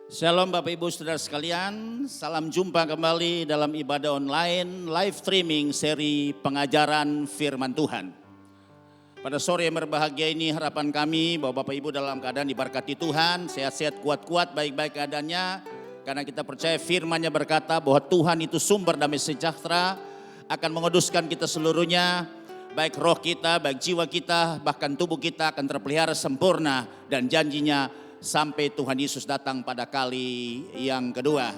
Shalom Bapak Ibu Saudara sekalian, salam jumpa kembali dalam ibadah online live streaming seri pengajaran firman Tuhan. Pada sore yang berbahagia ini harapan kami bahwa Bapak Ibu dalam keadaan diberkati Tuhan, sehat-sehat, kuat-kuat, baik-baik keadaannya. Karena kita percaya firman-Nya berkata bahwa Tuhan itu sumber damai sejahtera, akan menguduskan kita seluruhnya, baik roh kita, baik jiwa kita, bahkan tubuh kita akan terpelihara sempurna dan janjinya sampai Tuhan Yesus datang pada kali yang kedua.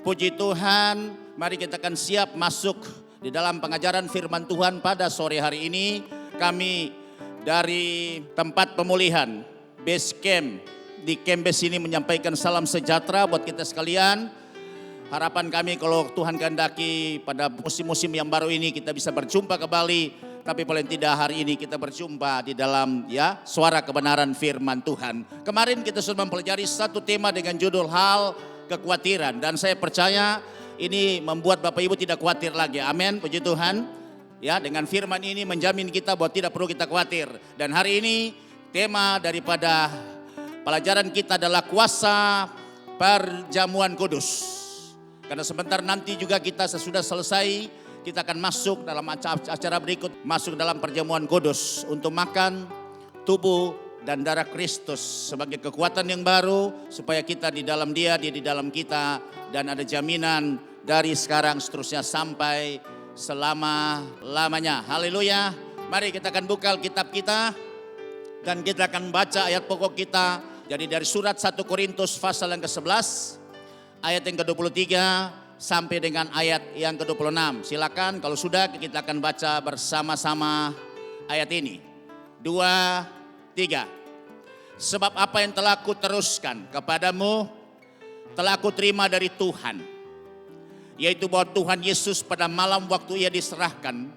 Puji Tuhan, mari kita akan siap masuk di dalam pengajaran firman Tuhan pada sore hari ini. Kami dari tempat pemulihan Base Camp di Kembes ini menyampaikan salam sejahtera buat kita sekalian. Harapan kami kalau Tuhan kehendaki pada musim-musim yang baru ini kita bisa berjumpa kembali. Tapi paling tidak hari ini kita berjumpa di dalam suara kebenaran firman Tuhan. Kemarin kita sudah mempelajari satu tema dengan judul hal kekhawatiran. Dan saya percaya ini membuat Bapak Ibu tidak khawatir lagi. Amin, puji Tuhan. Ya, dengan firman ini menjamin kita bahwa tidak perlu kita khawatir. Dan hari ini tema daripada pelajaran kita adalah kuasa perjamuan kudus. Karena sebentar nanti juga kita sesudah selesai, kita akan masuk dalam acara berikut, masuk dalam perjamuan kudus untuk makan tubuh dan darah Kristus sebagai kekuatan yang baru supaya kita di dalam Dia di dalam kita, dan ada jaminan dari sekarang seterusnya sampai selama-lamanya. Haleluya. Mari kita akan buka Alkitab kita dan kita akan baca ayat pokok kita. Jadi dari surat 1 Korintus pasal yang ke-11 ayat yang ke-23 sampai dengan ayat yang ke-26. Silakan kalau sudah kita akan baca bersama-sama ayat ini. 2, 3. Sebab apa yang telah kuteruskan kepadamu telah kuterima dari Tuhan, yaitu bahwa Tuhan Yesus pada malam waktu Ia diserahkan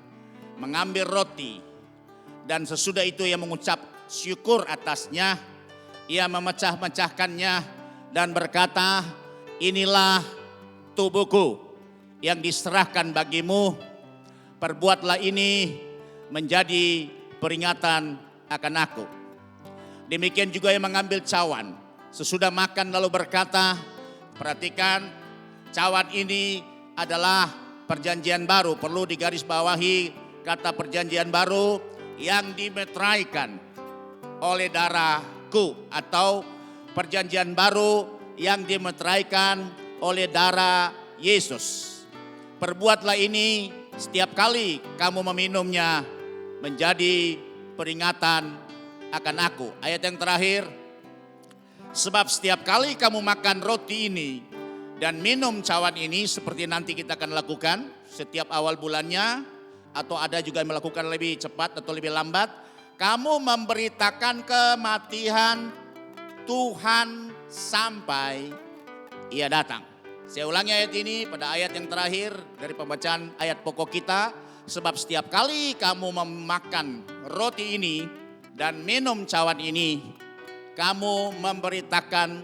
mengambil roti, dan sesudah itu Ia mengucap syukur atasnya, Ia memecah-mecahkannya dan berkata, inilah tubuhku yang diserahkan bagimu, perbuatlah ini menjadi peringatan akan aku. Demikian juga yang mengambil cawan sesudah makan lalu berkata, perhatikan, cawan ini adalah perjanjian baru. Perlu digarisbawahi kata perjanjian baru yang dimeteraikan oleh darahku, atau perjanjian baru yang dimeteraikan oleh darah Yesus. Perbuatlah ini setiap kali kamu meminumnya menjadi peringatan akan aku. Ayat yang terakhir, sebab setiap kali kamu makan roti ini dan minum cawan ini, seperti nanti kita akan lakukan setiap awal bulannya, atau ada juga yang melakukan lebih cepat atau lebih lambat, kamu memberitakan kematian Tuhan sampai Ia datang. Saya ulangi ayat ini pada ayat yang terakhir dari pembacaan ayat pokok kita. Sebab setiap kali kamu memakan roti ini dan minum cawan ini, kamu memberitakan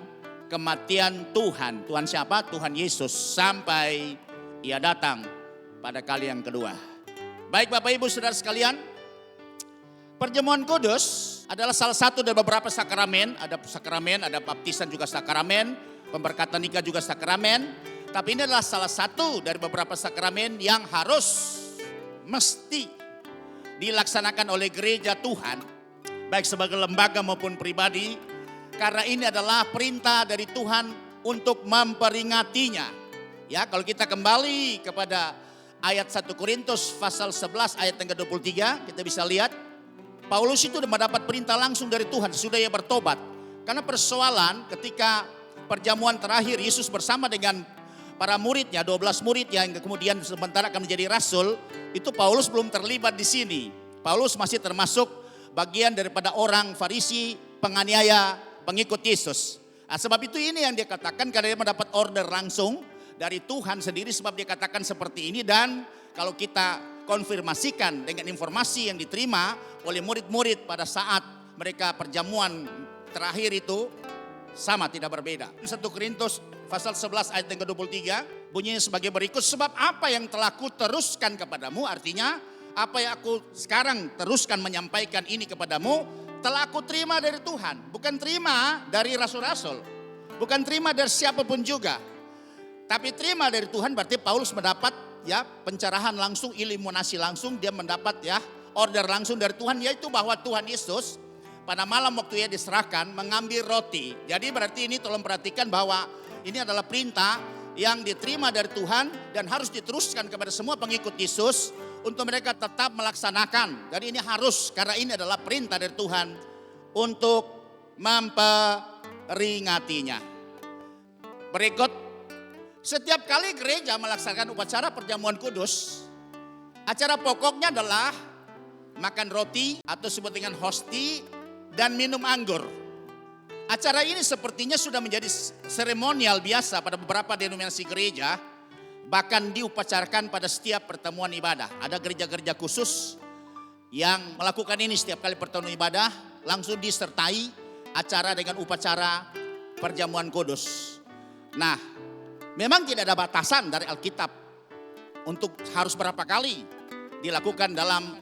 kematian Tuhan. Tuhan siapa? Tuhan Yesus sampai Ia datang pada kali yang kedua. Baik Bapak Ibu Saudara sekalian, perjamuan kudus adalah salah satu dari beberapa sakramen. Ada sakramen, ada baptisan juga sakramen, pemberkatan nikah juga sakramen. Tapi ini adalah salah satu dari beberapa sakramen yang mesti dilaksanakan oleh gereja Tuhan, baik sebagai lembaga maupun pribadi. Karena ini adalah perintah dari Tuhan untuk memperingatinya. Ya, kalau kita kembali kepada ayat 1 Korintus pasal 11 ayat yang ke-23, kita bisa lihat Paulus itu sudah mendapat perintah langsung dari Tuhan sesudah ia bertobat. Karena persoalan ketika perjamuan terakhir Yesus bersama dengan para muridnya, 12 murid yang kemudian sementara akan menjadi rasul, itu Paulus belum terlibat di sini. Paulus masih termasuk bagian daripada orang Farisi, penganiaya, pengikut Yesus. Nah, sebab itu ini yang dia katakan, karena dia mendapat order langsung dari Tuhan sendiri, sebab dia katakan seperti ini. Dan kalau kita konfirmasikan dengan informasi yang diterima oleh murid-murid pada saat mereka perjamuan terakhir itu, sama tidak berbeda. 1 Korintus pasal 11 ayat yang ke-23 bunyinya sebagai berikut. Sebab apa yang telah kuteruskan kepadamu, artinya apa yang aku sekarang teruskan menyampaikan ini kepadamu, telah aku terima dari Tuhan. Bukan terima dari rasul-rasul, Bukan terima dari siapapun juga. Tapi terima dari Tuhan berarti Paulus mendapat ya pencerahan langsung, iluminasi langsung, dia mendapat ya order langsung dari Tuhan, yaitu bahwa Tuhan Yesus pada malam waktu ia diserahkan mengambil roti. Jadi berarti ini tolong perhatikan bahwa ini adalah perintah yang diterima dari Tuhan dan harus diteruskan kepada semua pengikut Yesus untuk mereka tetap melaksanakan. Jadi ini harus, karena ini adalah perintah dari Tuhan untuk memperingatinya. Berikut, setiap kali gereja melaksanakan upacara perjamuan kudus, acara pokoknya adalah makan roti atau disebut dengan hosti dan minum anggur. Acara ini sepertinya sudah menjadi seremonial biasa pada beberapa denominasi gereja, bahkan diupacarkan pada setiap pertemuan ibadah. Ada gereja-gereja khusus yang melakukan ini setiap kali pertemuan ibadah, langsung disertai acara dengan upacara perjamuan kudus. Nah, memang tidak ada batasan dari Alkitab untuk harus berapa kali dilakukan dalam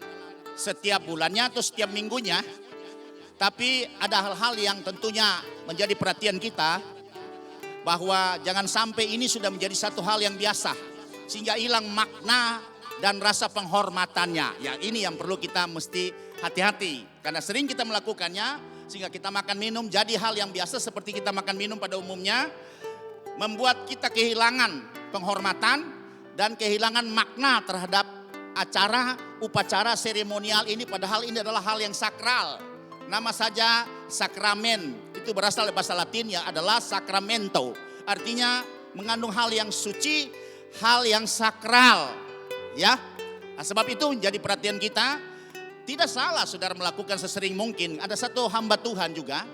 setiap bulannya atau setiap minggunya. Tapi ada hal-hal yang tentunya menjadi perhatian kita, bahwa jangan sampai ini sudah menjadi satu hal yang biasa sehingga hilang makna dan rasa penghormatannya. Ya, ini yang perlu kita mesti hati-hati, karena sering kita melakukannya sehingga kita makan minum jadi hal yang biasa seperti kita makan minum pada umumnya, membuat kita kehilangan penghormatan dan kehilangan makna terhadap acara upacara seremonial ini, padahal ini adalah hal yang sakral. Nama saja sakramen itu berasal dari bahasa Latin ya, adalah sacramento. Artinya mengandung hal yang suci, hal yang sakral. Ya, nah, sebab itu menjadi perhatian kita. Tidak salah saudara melakukan sesering mungkin. Ada satu hamba Tuhan juga,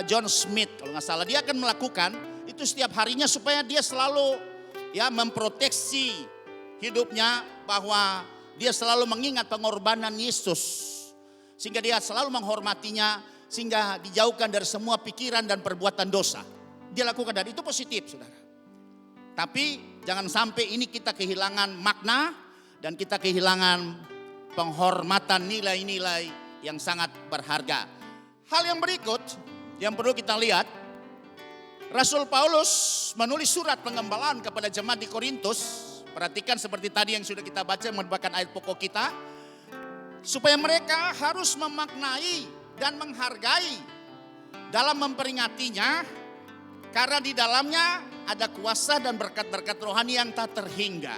John Smith kalau nggak salah, dia akan melakukan itu setiap harinya supaya dia selalu ya memproteksi hidupnya, bahwa dia selalu mengingat pengorbanan Yesus. Sehingga dia selalu menghormatinya, sehingga dijauhkan dari semua pikiran dan perbuatan dosa. Dia lakukan, dan itu positif saudara. Tapi jangan sampai ini kita kehilangan makna dan kita kehilangan penghormatan nilai-nilai yang sangat berharga. Hal yang berikut yang perlu kita lihat, Rasul Paulus menulis surat pengembalaan kepada jemaat di Korintus. Perhatikan seperti tadi yang sudah kita baca merupakan ayat pokok kita, supaya mereka harus memaknai dan menghargai dalam memperingatinya, karena di dalamnya ada kuasa dan berkat-berkat rohani yang tak terhingga.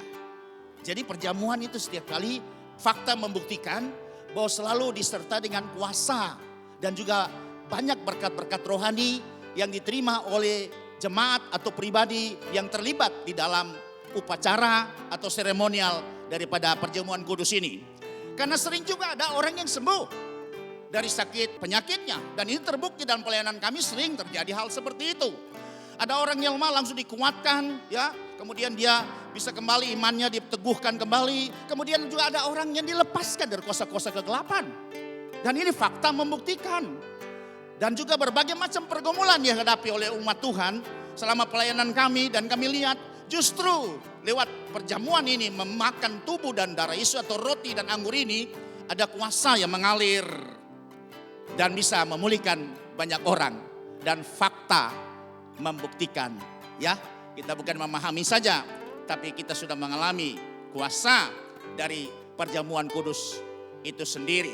Jadi perjamuan itu setiap kali fakta membuktikan bahwa selalu disertai dengan kuasa dan juga banyak berkat-berkat rohani yang diterima oleh jemaat atau pribadi yang terlibat di dalam upacara atau seremonial daripada perjamuan kudus ini. Karena sering juga ada orang yang sembuh dari sakit penyakitnya. Dan ini terbukti dalam pelayanan kami sering terjadi hal seperti itu. Ada orang yang lemah langsung dikuatkan ya. Kemudian dia bisa kembali imannya diteguhkan kembali. Kemudian juga ada orang yang dilepaskan dari kuasa-kuasa kegelapan. Dan ini fakta membuktikan. Dan juga berbagai macam pergumulan dihadapi oleh umat Tuhan selama pelayanan kami. Dan kami lihat justru lewat perjamuan ini, memakan tubuh dan darah Yesus atau roti dan anggur ini, ada kuasa yang mengalir dan bisa memulihkan banyak orang. Dan fakta membuktikan ya, kita bukan memahami saja, tapi kita sudah mengalami kuasa dari perjamuan kudus itu sendiri.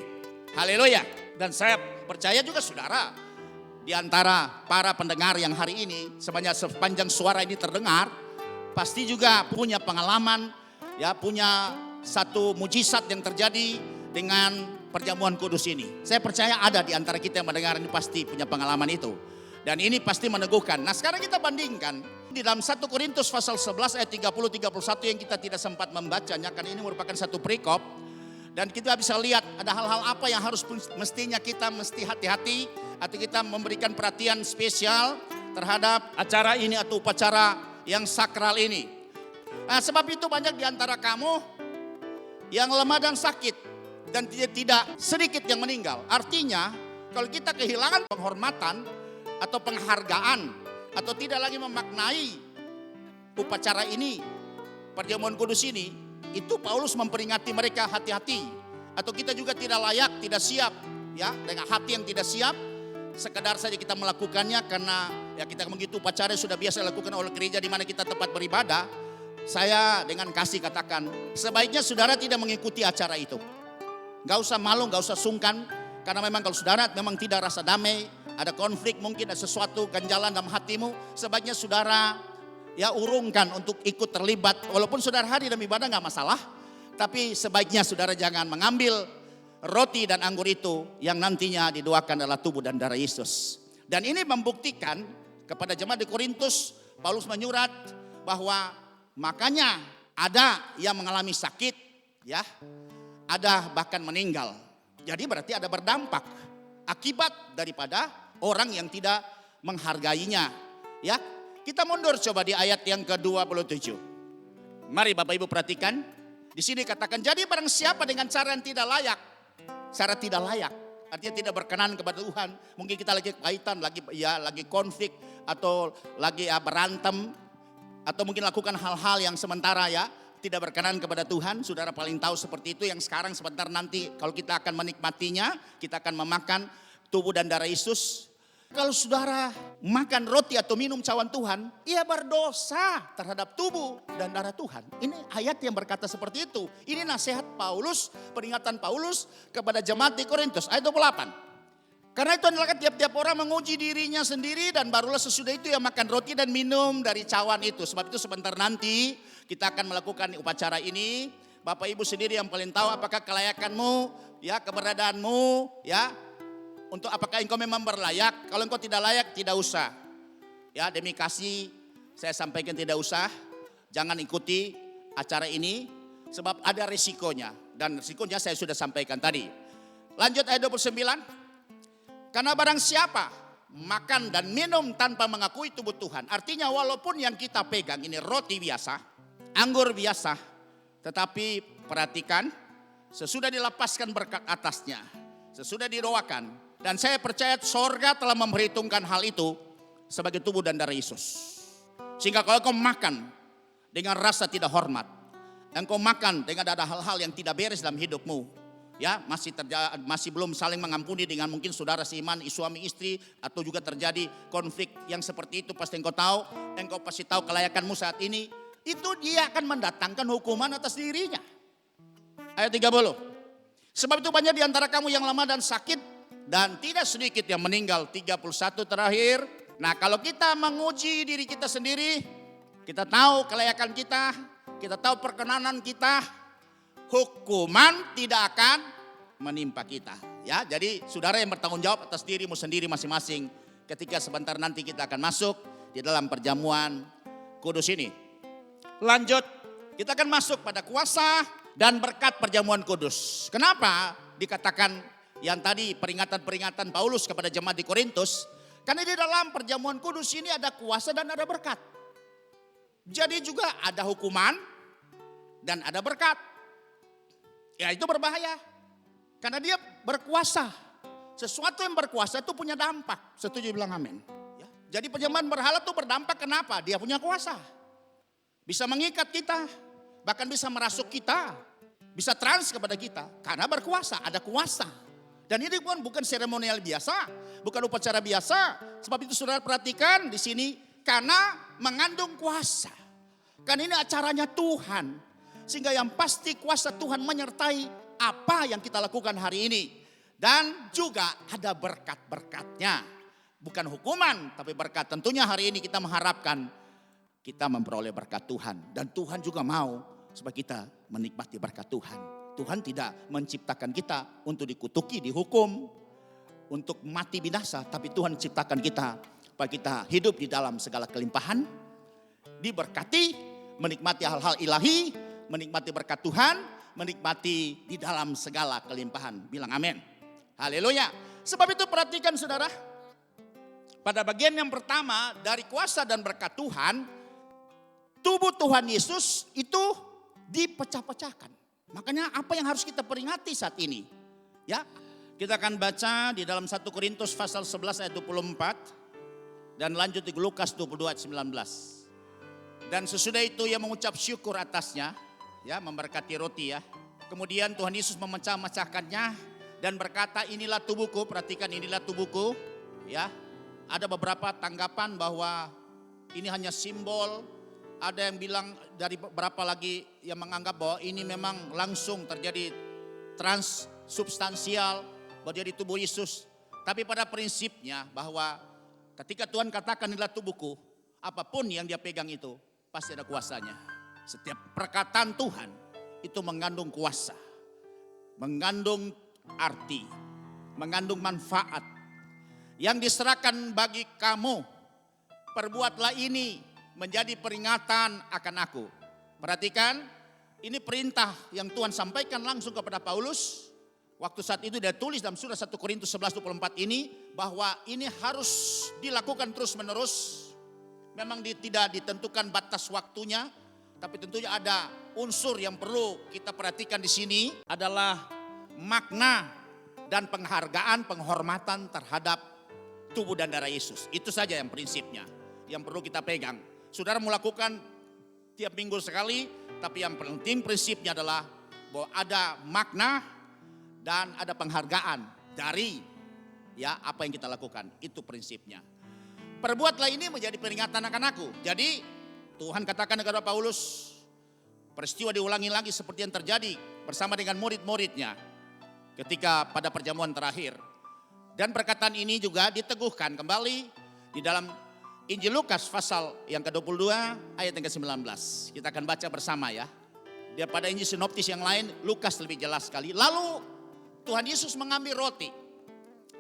Haleluya. Dan saya percaya juga saudara, di antara para pendengar yang hari ini, sepanjang suara ini terdengar, pasti juga punya pengalaman, ya punya satu mujizat yang terjadi dengan perjamuan kudus ini. Saya percaya ada di antara kita yang mendengar ini pasti punya pengalaman itu. Dan ini pasti meneguhkan. Nah sekarang kita bandingkan di dalam 1 Korintus pasal 11 ayat 30-31 yang kita tidak sempat membacanya, karena ini merupakan satu perikop. Dan kita bisa lihat ada hal-hal apa yang harus mestinya kita mesti hati-hati, atau kita memberikan perhatian spesial terhadap acara ini atau upacara yang sakral ini. Nah, sebab itu banyak di antara kamu yang lemah dan sakit, dan tidak sedikit yang meninggal. Artinya kalau kita kehilangan penghormatan atau penghargaan, atau tidak lagi memaknai upacara ini, perjamuan kudus ini, itu Paulus memperingati mereka hati-hati. Atau kita juga tidak layak, tidak siap ya, dengan hati yang tidak siap, sekedar saja kita melakukannya karena ya kita begitu upacara sudah biasa dilakukan oleh gereja di mana kita tempat beribadah. Saya dengan kasih katakan, sebaiknya saudara tidak mengikuti acara itu. Gak usah malu, gak usah sungkan. Karena memang kalau saudara memang tidak rasa damai, ada konflik, mungkin ada sesuatu ganjalan dalam hatimu, sebaiknya saudara ya urungkan untuk ikut terlibat. Walaupun saudara hadir dalam ibadah gak masalah, tapi sebaiknya saudara jangan mengambil roti dan anggur itu yang nantinya didoakan adalah tubuh dan darah Yesus. Dan ini membuktikan kepada jemaat di Korintus, Paulus menyurat bahwa makanya ada yang mengalami sakit, ya, ada bahkan meninggal. Jadi berarti ada berdampak akibat daripada orang yang tidak menghargainya. Ya, kita mundur coba di ayat yang ke-27. Mari Bapak Ibu perhatikan. Di sini katakan, jadi barang siapa dengan cara yang tidak layak. Cara tidak layak, artinya tidak berkenan kepada Tuhan. Mungkin kita lagi kaitan, lagi konflik atau lagi berantem, atau mungkin lakukan hal-hal yang sementara ya tidak berkenan kepada Tuhan. Saudara paling tahu seperti itu, yang sekarang sebentar nanti kalau kita akan menikmatinya, kita akan memakan tubuh dan darah Yesus. Kalau saudara makan roti atau minum cawan Tuhan, ia berdosa terhadap tubuh dan darah Tuhan. Ini ayat yang berkata seperti itu. Ini nasihat Paulus, peringatan Paulus kepada jemaat di Korintus, ayat 28. Karena itu adalah tiap-tiap orang menguji dirinya sendiri, dan barulah sesudah itu yang makan roti dan minum dari cawan itu. Sebab itu sebentar nanti kita akan melakukan upacara ini. Bapak Ibu sendiri yang paling tahu apakah kelayakanmu, ya, keberadaanmu, ya. Untuk apakah engkau memang berlayak? Kalau engkau tidak layak, tidak usah. Ya, demi kasih saya sampaikan tidak usah. Jangan ikuti acara ini sebab ada risikonya, dan risikonya saya sudah sampaikan tadi. Lanjut ayat 29. Karena barang siapa makan dan minum tanpa mengakui tubuh Tuhan. Artinya walaupun yang kita pegang ini roti biasa, anggur biasa, tetapi perhatikan, sesudah dilepaskan berkat atasnya, sesudah didoakan, dan saya percaya sorga telah memperhitungkan hal itu sebagai tubuh dan darah Yesus. Sehingga kalau kau makan dengan rasa tidak hormat, dan kau makan dengan ada hal-hal yang tidak beres dalam hidupmu, ya, masih belum saling mengampuni dengan mungkin saudara seiman, suami istri, atau juga terjadi konflik yang seperti itu, pasti engkau pasti tahu kelayakanmu saat ini, itu dia akan mendatangkan hukuman atas dirinya. Ayat 30. Sebab itu banyak di antara kamu yang lemah dan sakit, dan tidak sedikit yang meninggal. 31 terakhir. Nah, kalau kita menguji diri kita sendiri, kita tahu kelayakan kita tahu perkenanan kita, hukuman tidak akan menimpa kita. Ya, jadi saudara yang bertanggung jawab atas dirimu sendiri masing-masing ketika sebentar nanti kita akan masuk di dalam perjamuan kudus ini. Lanjut, kita akan masuk pada kuasa dan berkat perjamuan kudus. Kenapa dikatakan yang tadi peringatan-peringatan Paulus kepada jemaat di Korintus? Karena di dalam perjamuan kudus ini ada kuasa dan ada berkat. Jadi juga ada hukuman dan ada berkat. Ya, itu berbahaya. Karena dia berkuasa. Sesuatu yang berkuasa itu punya dampak. Setuju bilang amin. Ya. Jadi penyembahan berhala itu berdampak, kenapa? Dia punya kuasa. Bisa mengikat kita. Bahkan bisa merasuk kita. Bisa trans kepada kita. Karena berkuasa, ada kuasa. Dan ini bukan seremonial biasa, bukan upacara biasa. Sebab itu saudara perhatikan di sini, karena mengandung kuasa. Kan ini acaranya Tuhan. Sehingga yang pasti kuasa Tuhan menyertai apa yang kita lakukan hari ini. Dan juga ada berkat-berkatnya. Bukan hukuman, tapi berkat. Tentunya hari ini kita mengharapkan kita memperoleh berkat Tuhan. Dan Tuhan juga mau supaya kita menikmati berkat Tuhan. Tuhan tidak menciptakan kita untuk dikutuki, dihukum, untuk mati binasa. Tapi Tuhan ciptakan kita supaya kita hidup di dalam segala kelimpahan, diberkati, menikmati hal-hal ilahi, menikmati berkat Tuhan, menikmati di dalam segala kelimpahan. Bilang amin. Haleluya. Sebab itu perhatikan saudara, pada bagian yang pertama dari kuasa dan berkat Tuhan, tubuh Tuhan Yesus itu dipecah-pecahkan. Makanya apa yang harus kita peringati saat ini? Ya, kita akan baca di dalam 1 Korintus pasal 11 ayat 24 dan lanjut di Lukas 22 ayat 19. Dan sesudah itu ia mengucap syukur atasnya, ya, memberkati roti ya. Kemudian Tuhan Yesus memecah-mecahkannya dan berkata, inilah tubuhku, perhatikan inilah tubuhku ya. Ada beberapa tanggapan bahwa ini hanya simbol. Ada yang bilang dari beberapa lagi yang menganggap bahwa ini memang langsung terjadi transsubstansial, menjadi tubuh Yesus. Tapi pada prinsipnya bahwa ketika Tuhan katakan inilah tubuhku, apapun yang dia pegang itu pasti ada kuasanya. Setiap perkataan Tuhan itu mengandung kuasa, mengandung arti, mengandung manfaat. Yang diserahkan bagi kamu, perbuatlah ini menjadi peringatan akan aku. Perhatikan, ini perintah yang Tuhan sampaikan langsung kepada Paulus. Waktu saat itu dia tulis dalam surat 1 Korintus 11:24 ini, bahwa ini harus dilakukan terus menerus. Memang tidak ditentukan batas waktunya, tapi tentunya ada unsur yang perlu kita perhatikan di sini adalah makna dan penghargaan, penghormatan terhadap tubuh dan darah Yesus. Itu saja yang prinsipnya, yang perlu kita pegang. Saudara melakukan tiap minggu sekali, tapi yang penting prinsipnya adalah bahwa ada makna dan ada penghargaan dari apa yang kita lakukan. Itu prinsipnya. Perbuatlah ini menjadi peringatan akan aku. Jadi Tuhan katakan kepada Paulus, peristiwa diulangi lagi seperti yang terjadi bersama dengan murid-muridnya ketika pada perjamuan terakhir. Dan perkataan ini juga diteguhkan kembali di dalam Injil Lukas pasal yang ke-22 ayat yang ke-19. Kita akan baca bersama ya. Dia pada Injil sinoptis yang lain, Lukas lebih jelas sekali. Lalu Tuhan Yesus mengambil roti,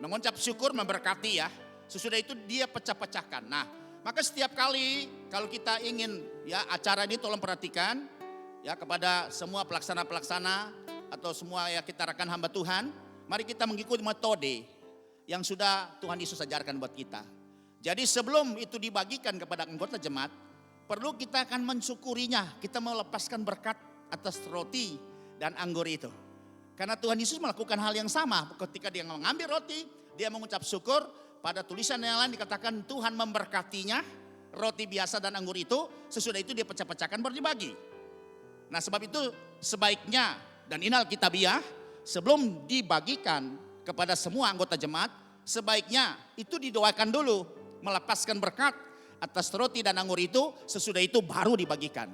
mengucap syukur, memberkati ya. Sesudah itu dia pecah-pecahkan. Nah, maka setiap kali kalau kita ingin acara ini tolong perhatikan ya kepada semua pelaksana-pelaksana atau semua kita rekan hamba Tuhan, mari kita mengikuti metode yang sudah Tuhan Yesus ajarkan buat kita. Jadi sebelum itu dibagikan kepada anggota jemaat, perlu kita akan mensyukurinya. Kita melepaskan berkat atas roti dan anggur itu. Karena Tuhan Yesus melakukan hal yang sama. Ketika dia mengambil roti, dia mengucap syukur. Pada tulisan yang lain dikatakan Tuhan memberkatinya, roti biasa dan anggur itu. Sesudah itu dia pecah-pecahkan baru dibagi. Nah sebab itu sebaiknya, dan ini Alkitabiah, sebelum dibagikan kepada semua anggota jemaat, sebaiknya itu didoakan dulu, melepaskan berkat atas roti dan anggur itu, sesudah itu baru dibagikan.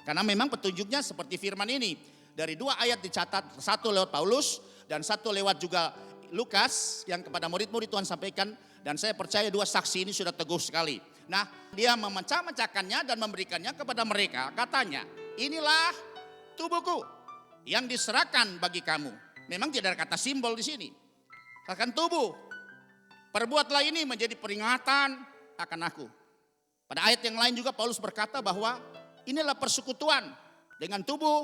Karena memang petunjuknya seperti firman ini, dari 2 ayat dicatat, 1 lewat Paulus dan 1 lewat juga Lukas yang kepada murid-murid Tuhan sampaikan, dan saya percaya 2 saksi ini sudah teguh sekali. Nah, dia memecah-mecahkannya dan memberikannya kepada mereka, katanya, inilah tubuhku yang diserahkan bagi kamu. Memang tidak ada kata simbol di sini. Akan tubuh, perbuatlah ini menjadi peringatan akan aku. Pada ayat yang lain juga Paulus berkata bahwa inilah persekutuan dengan tubuh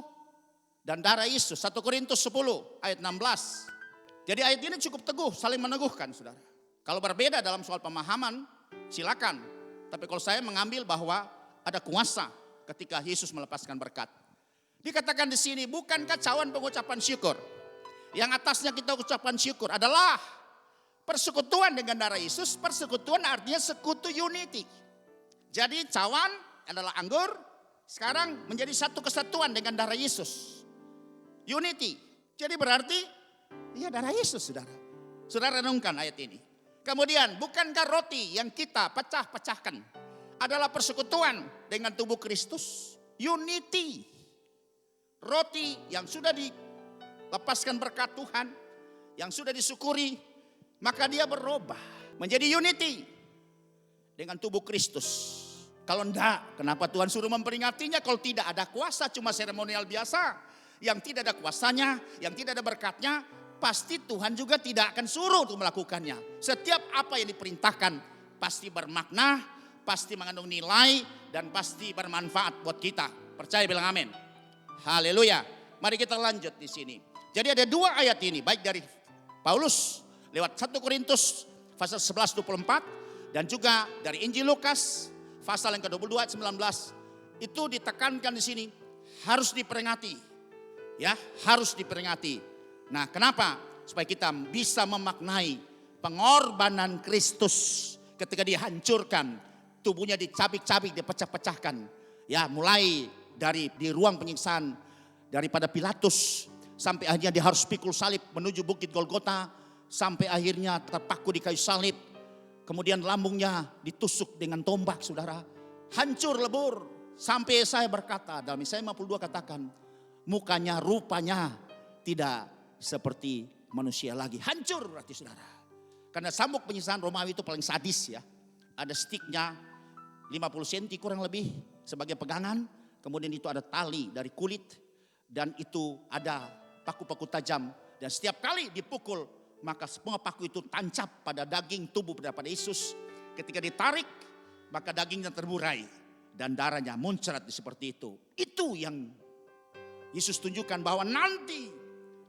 dan darah Yesus. 1 Korintus 10 ayat 16. Jadi ayat ini cukup teguh, saling meneguhkan saudara. Kalau berbeda dalam soal pemahaman silakan. Tapi kalau saya mengambil bahwa ada kuasa ketika Yesus melepaskan berkat. Dikatakan di sini, bukankah cawan pengucapan syukur? Yang atasnya kita ucapkan syukur adalah persekutuan dengan darah Yesus. Persekutuan artinya sekutu, unity. Jadi cawan adalah anggur, sekarang menjadi satu kesatuan dengan darah Yesus. Unity. Jadi berarti darah Yesus saudara. Saudara renungkan ayat ini. Kemudian bukankah roti yang kita pecah-pecahkan adalah persekutuan dengan tubuh Kristus? Unity. Roti yang sudah lepaskan berkat Tuhan, yang sudah disyukuri, maka dia berubah menjadi unity dengan tubuh Kristus. Kalau enggak, kenapa Tuhan suruh memperingatinya? Kalau tidak ada kuasa, cuma seremonial biasa, yang tidak ada kuasanya, yang tidak ada berkatnya, pasti Tuhan juga tidak akan suruh untuk melakukannya. Setiap apa yang diperintahkan pasti bermakna, pasti mengandung nilai, dan pasti bermanfaat buat kita. Percaya, bilang amin. Haleluya. Mari kita lanjut di sini. Jadi ada 2 ayat ini, baik dari Paulus lewat 1 Korintus pasal 11:24 dan juga dari Injil Lukas pasal yang ke-22 ayat 19. Itu ditekankan di sini harus diperingati. Ya, harus diperingati. Nah, kenapa? Supaya kita bisa memaknai pengorbanan Kristus ketika dihancurkan, tubuhnya dicabik-cabik, dipecah-pecahkan. Ya, mulai dari di ruang penyiksaan daripada Pilatus sampai akhirnya dia harus pikul salib menuju bukit Golgota, sampai akhirnya terpaku di kayu salib. Kemudian lambungnya ditusuk dengan tombak, saudara. Hancur lebur. Sampai Yesaya berkata, dalam Yesaya 52 katakan, mukanya, rupanya tidak seperti manusia lagi. Hancur berarti, saudara. Karena sabuk penyiksaan Romawi itu paling sadis ya. Ada stiknya 50 cm kurang lebih sebagai pegangan. Kemudian itu ada tali dari kulit. Dan itu ada paku-paku tajam. Dan setiap kali dipukul, maka semua paku itu tancap pada daging tubuh daripada Yesus. Ketika ditarik, maka dagingnya terburai. Dan darahnya muncrat seperti itu. Itu yang Yesus tunjukkan bahwa nanti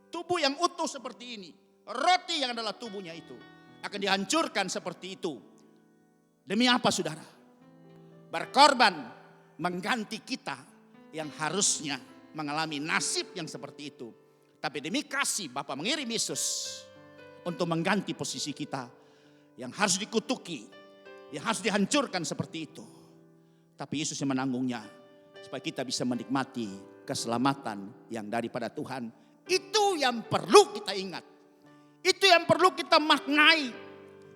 tubuh yang utuh seperti ini, roti yang adalah tubuhnya itu, akan dihancurkan seperti itu. Demi apa, saudara? Berkorban mengganti kita yang harusnya mengalami nasib yang seperti itu. Tapi demi kasih Bapa mengirim Yesus untuk mengganti posisi kita yang harus dikutuki, yang harus dihancurkan seperti itu. Tapi Yesus yang menanggungnya supaya kita bisa menikmati keselamatan yang daripada Tuhan. Itu yang perlu kita ingat. Itu yang perlu kita maknai.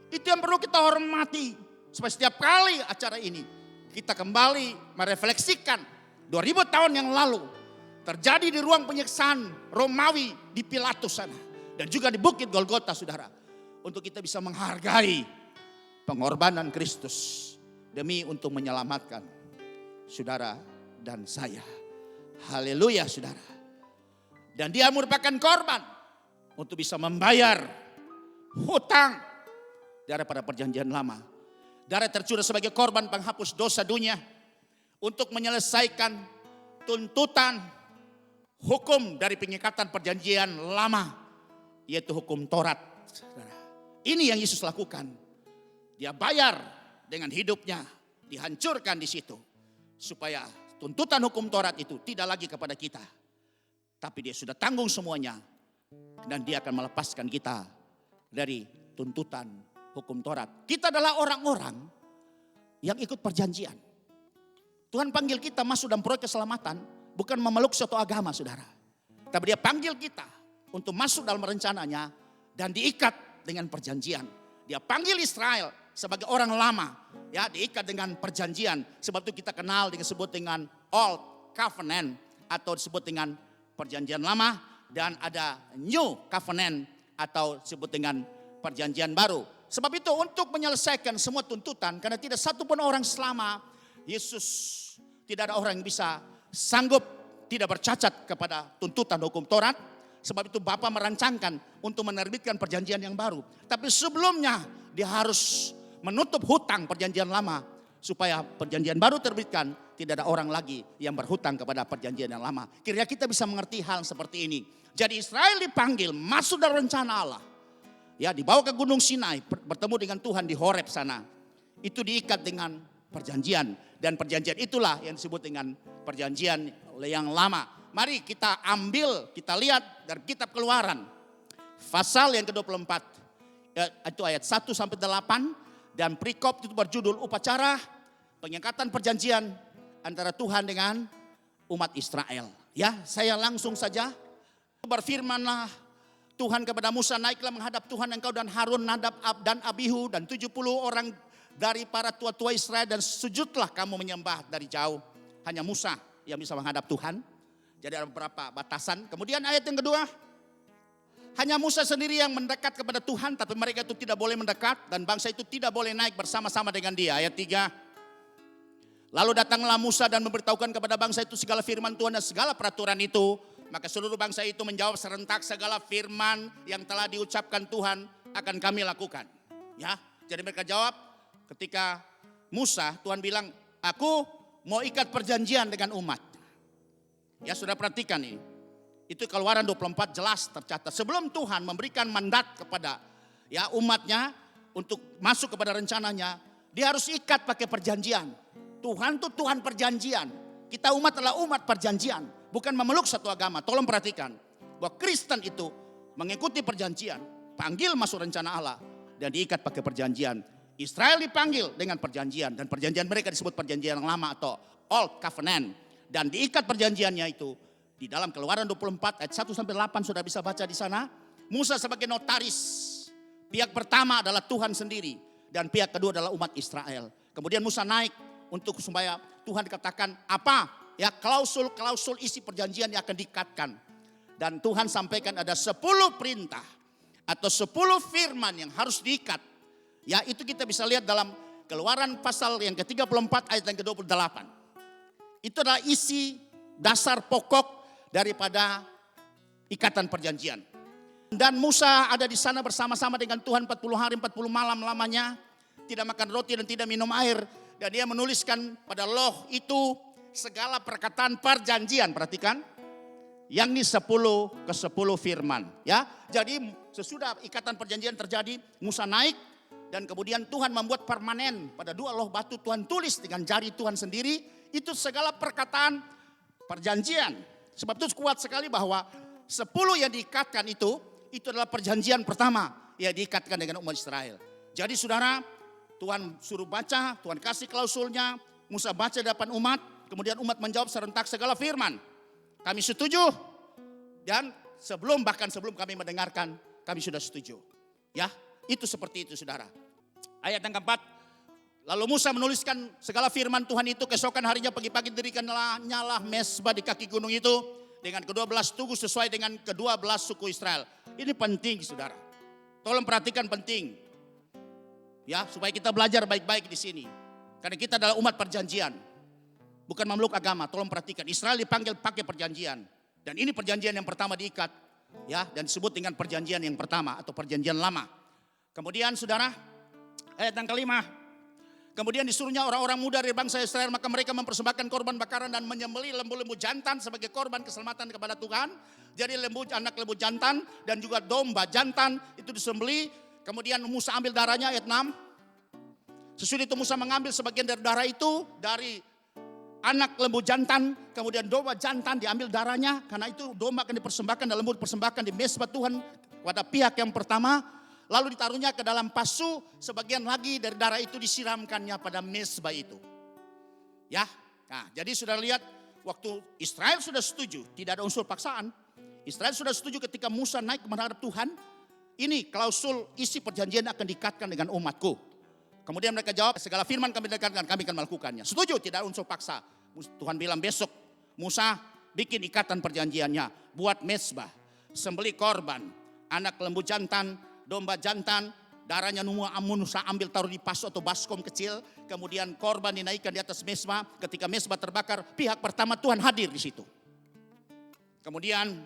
Itu yang perlu kita hormati. Supaya setiap kali acara ini kita kembali merefleksikan 2000 tahun yang lalu terjadi di ruang penyiksaan Romawi di Pilatus sana. Dan juga di Bukit Golgota, saudara. Untuk kita bisa menghargai pengorbanan Kristus demi untuk menyelamatkan saudara dan saya. Haleluya, saudara. Dan dia merupakan korban untuk bisa membayar hutang daripada perjanjian lama. Darah tercurah sebagai korban penghapus dosa dunia untuk menyelesaikan tuntutan hukum dari pengikatan perjanjian lama, yaitu hukum Taurat. Ini yang Yesus lakukan. Dia bayar dengan hidupnya, dihancurkan di situ supaya tuntutan hukum Taurat itu tidak lagi kepada kita. Tapi dia sudah tanggung semuanya. Dan dia akan melepaskan kita dari tuntutan hukum Taurat. Kita adalah orang-orang yang ikut perjanjian. Tuhan panggil kita masuk dalam proyek keselamatan. Bukan memeluk suatu agama, saudara. Tapi dia panggil kita untuk masuk dalam rencananya. Dan diikat dengan perjanjian. Dia panggil Israel sebagai orang lama. Ya, diikat dengan perjanjian. Sebab itu kita kenal disebut dengan Old Covenant. Atau disebut dengan perjanjian lama. Dan ada New Covenant atau disebut dengan perjanjian baru. Sebab itu untuk menyelesaikan semua tuntutan, karena tidak satu pun orang selama Yesus, tidak ada orang yang bisa sanggup tidak bercacat kepada tuntutan hukum Taurat. Sebab itu Bapa merancangkan untuk menerbitkan perjanjian yang baru. Tapi sebelumnya dia harus menutup hutang perjanjian lama. Supaya perjanjian baru terbitkan, tidak ada orang lagi yang berhutang kepada perjanjian yang lama. Kira-kira kita bisa mengerti hal seperti ini. Jadi Israel dipanggil masuk dalam rencana Allah. Ya, dibawa ke Gunung Sinai, bertemu dengan Tuhan di Horeb sana. Itu diikat dengan perjanjian. Dan perjanjian itulah yang disebut dengan perjanjian yang lama. Mari kita ambil, kita lihat dari kitab Keluaran. Pasal yang ke-24. Itu ayat 1-8. Dan perikop itu berjudul upacara pengikatan perjanjian antara Tuhan dengan umat Israel. Ya, saya langsung saja. Berfirmanlah Tuhan kepada Musa, naiklah menghadap Tuhan engkau dan Harun, Nadab dan Abihu dan 70 orang dari para tua-tua Israel, dan sujudlah kamu menyembah dari jauh. Hanya Musa yang bisa menghadap Tuhan. Jadi ada beberapa batasan. Kemudian ayat yang kedua, hanya Musa sendiri yang mendekat kepada Tuhan, tapi mereka itu tidak boleh mendekat dan bangsa itu tidak boleh naik bersama-sama dengan dia. Ayat 3. Lalu datanglah Musa dan memberitahukan kepada bangsa itu segala firman Tuhan dan segala peraturan itu. Maka seluruh bangsa itu menjawab serentak, segala firman yang telah diucapkan Tuhan akan kami lakukan. Ya, jadi mereka jawab ketika Musa, Tuhan bilang, aku mau ikat perjanjian dengan umat. Ya, sudah perhatikan ini. Itu Keluaran 24 jelas tercatat. Sebelum Tuhan memberikan mandat kepada ya umatnya untuk masuk kepada rencananya, dia harus ikat pakai perjanjian. Tuhan tuh Tuhan perjanjian. Kita umat adalah umat perjanjian, bukan memeluk satu agama. Tolong perhatikan bahwa Kristen itu mengikuti perjanjian, panggil masuk rencana Allah dan diikat pakai perjanjian. Israel dipanggil dengan perjanjian dan perjanjian mereka disebut perjanjian yang lama atau Old Covenant, dan diikat perjanjiannya itu di dalam Keluaran 24 ayat 1-8 sudah bisa baca di sana. Musa sebagai notaris, pihak pertama adalah Tuhan sendiri. dan pihak kedua adalah umat Israel. Kemudian Musa naik untuk supaya Tuhan katakan apa ya klausul-klausul isi perjanjian yang akan diikatkan. Dan Tuhan sampaikan ada 10 perintah atau 10 firman yang harus diikat. Ya itu kita bisa lihat dalam Keluaran pasal yang ke-34 ayat yang ke-28. Itu adalah isi dasar pokok daripada ikatan perjanjian. Dan Musa ada di sana bersama-sama dengan Tuhan 40 hari 40 malam lamanya. Tidak makan roti dan tidak minum air. Dan dia menuliskan pada loh itu segala perkataan perjanjian. Perhatikan. Yang ini 10 ke 10 firman. Ya, jadi sesudah ikatan perjanjian terjadi, Musa naik. Dan kemudian Tuhan membuat permanen pada 2 loh batu. Tuhan tulis dengan jari Tuhan sendiri. Itu segala perkataan perjanjian. Sebab itu kuat sekali bahwa 10 yang diikatkan itu adalah perjanjian pertama yang diikatkan dengan umat Israel. Jadi saudara, Tuhan suruh baca, Tuhan kasih klausulnya, Musa baca di depan umat, kemudian umat menjawab serentak segala firman. Kami setuju, dan bahkan sebelum kami mendengarkan, kami sudah setuju. Ya, itu seperti itu saudara. Ayat yang keempat, lalu Musa menuliskan segala firman Tuhan itu, keesokan harinya pagi-pagi dirikanlah nyala mesbah di kaki gunung itu, dengan ke-12 tugu sesuai dengan ke-12 suku Israel. Ini penting saudara. Tolong perhatikan penting. Ya, supaya kita belajar baik-baik di sini. Karena kita adalah umat perjanjian. Bukan makhluk agama. Tolong perhatikan. Israel dipanggil pakai perjanjian. Dan ini perjanjian yang pertama diikat. Ya, dan disebut dengan perjanjian yang pertama atau perjanjian lama. Kemudian saudara, ayat yang kelima. Kemudian disuruhnya orang-orang muda dari bangsa Israel, maka mereka mempersembahkan korban bakaran dan menyembelih lembu-lembu jantan sebagai korban keselamatan kepada Tuhan. Jadi anak lembu jantan dan juga domba jantan itu disembelih. Kemudian Musa ambil darahnya, ayat 6. Sesudah itu Musa mengambil sebagian dari darah itu dari anak lembu jantan, kemudian domba jantan diambil darahnya. Karena itu domba akan dipersembahkan dan lembu dipersembahkan di mesbah Tuhan kepada pihak yang pertama. Lalu ditaruhnya ke dalam pasu, sebagian lagi dari darah itu disiramkannya pada mesbah itu. Ya, nah jadi sudah lihat waktu Israel sudah setuju, tidak ada unsur paksaan. Israel sudah setuju ketika Musa naik menghadap Tuhan. Ini klausul isi perjanjian akan diikatkan dengan umatku. Kemudian mereka jawab, segala firman kami dengarkan, kami akan melakukannya. Setuju, tidak ada unsur paksa. Tuhan bilang besok, Musa bikin ikatan perjanjiannya, buat mesbah, sembelih korban, anak lembu jantan, domba jantan, darahnya Musa ambil taruh di pasu atau baskom kecil, kemudian korban dinaikkan di atas mesbah. Ketika mesbah terbakar, pihak pertama Tuhan hadir di situ. Kemudian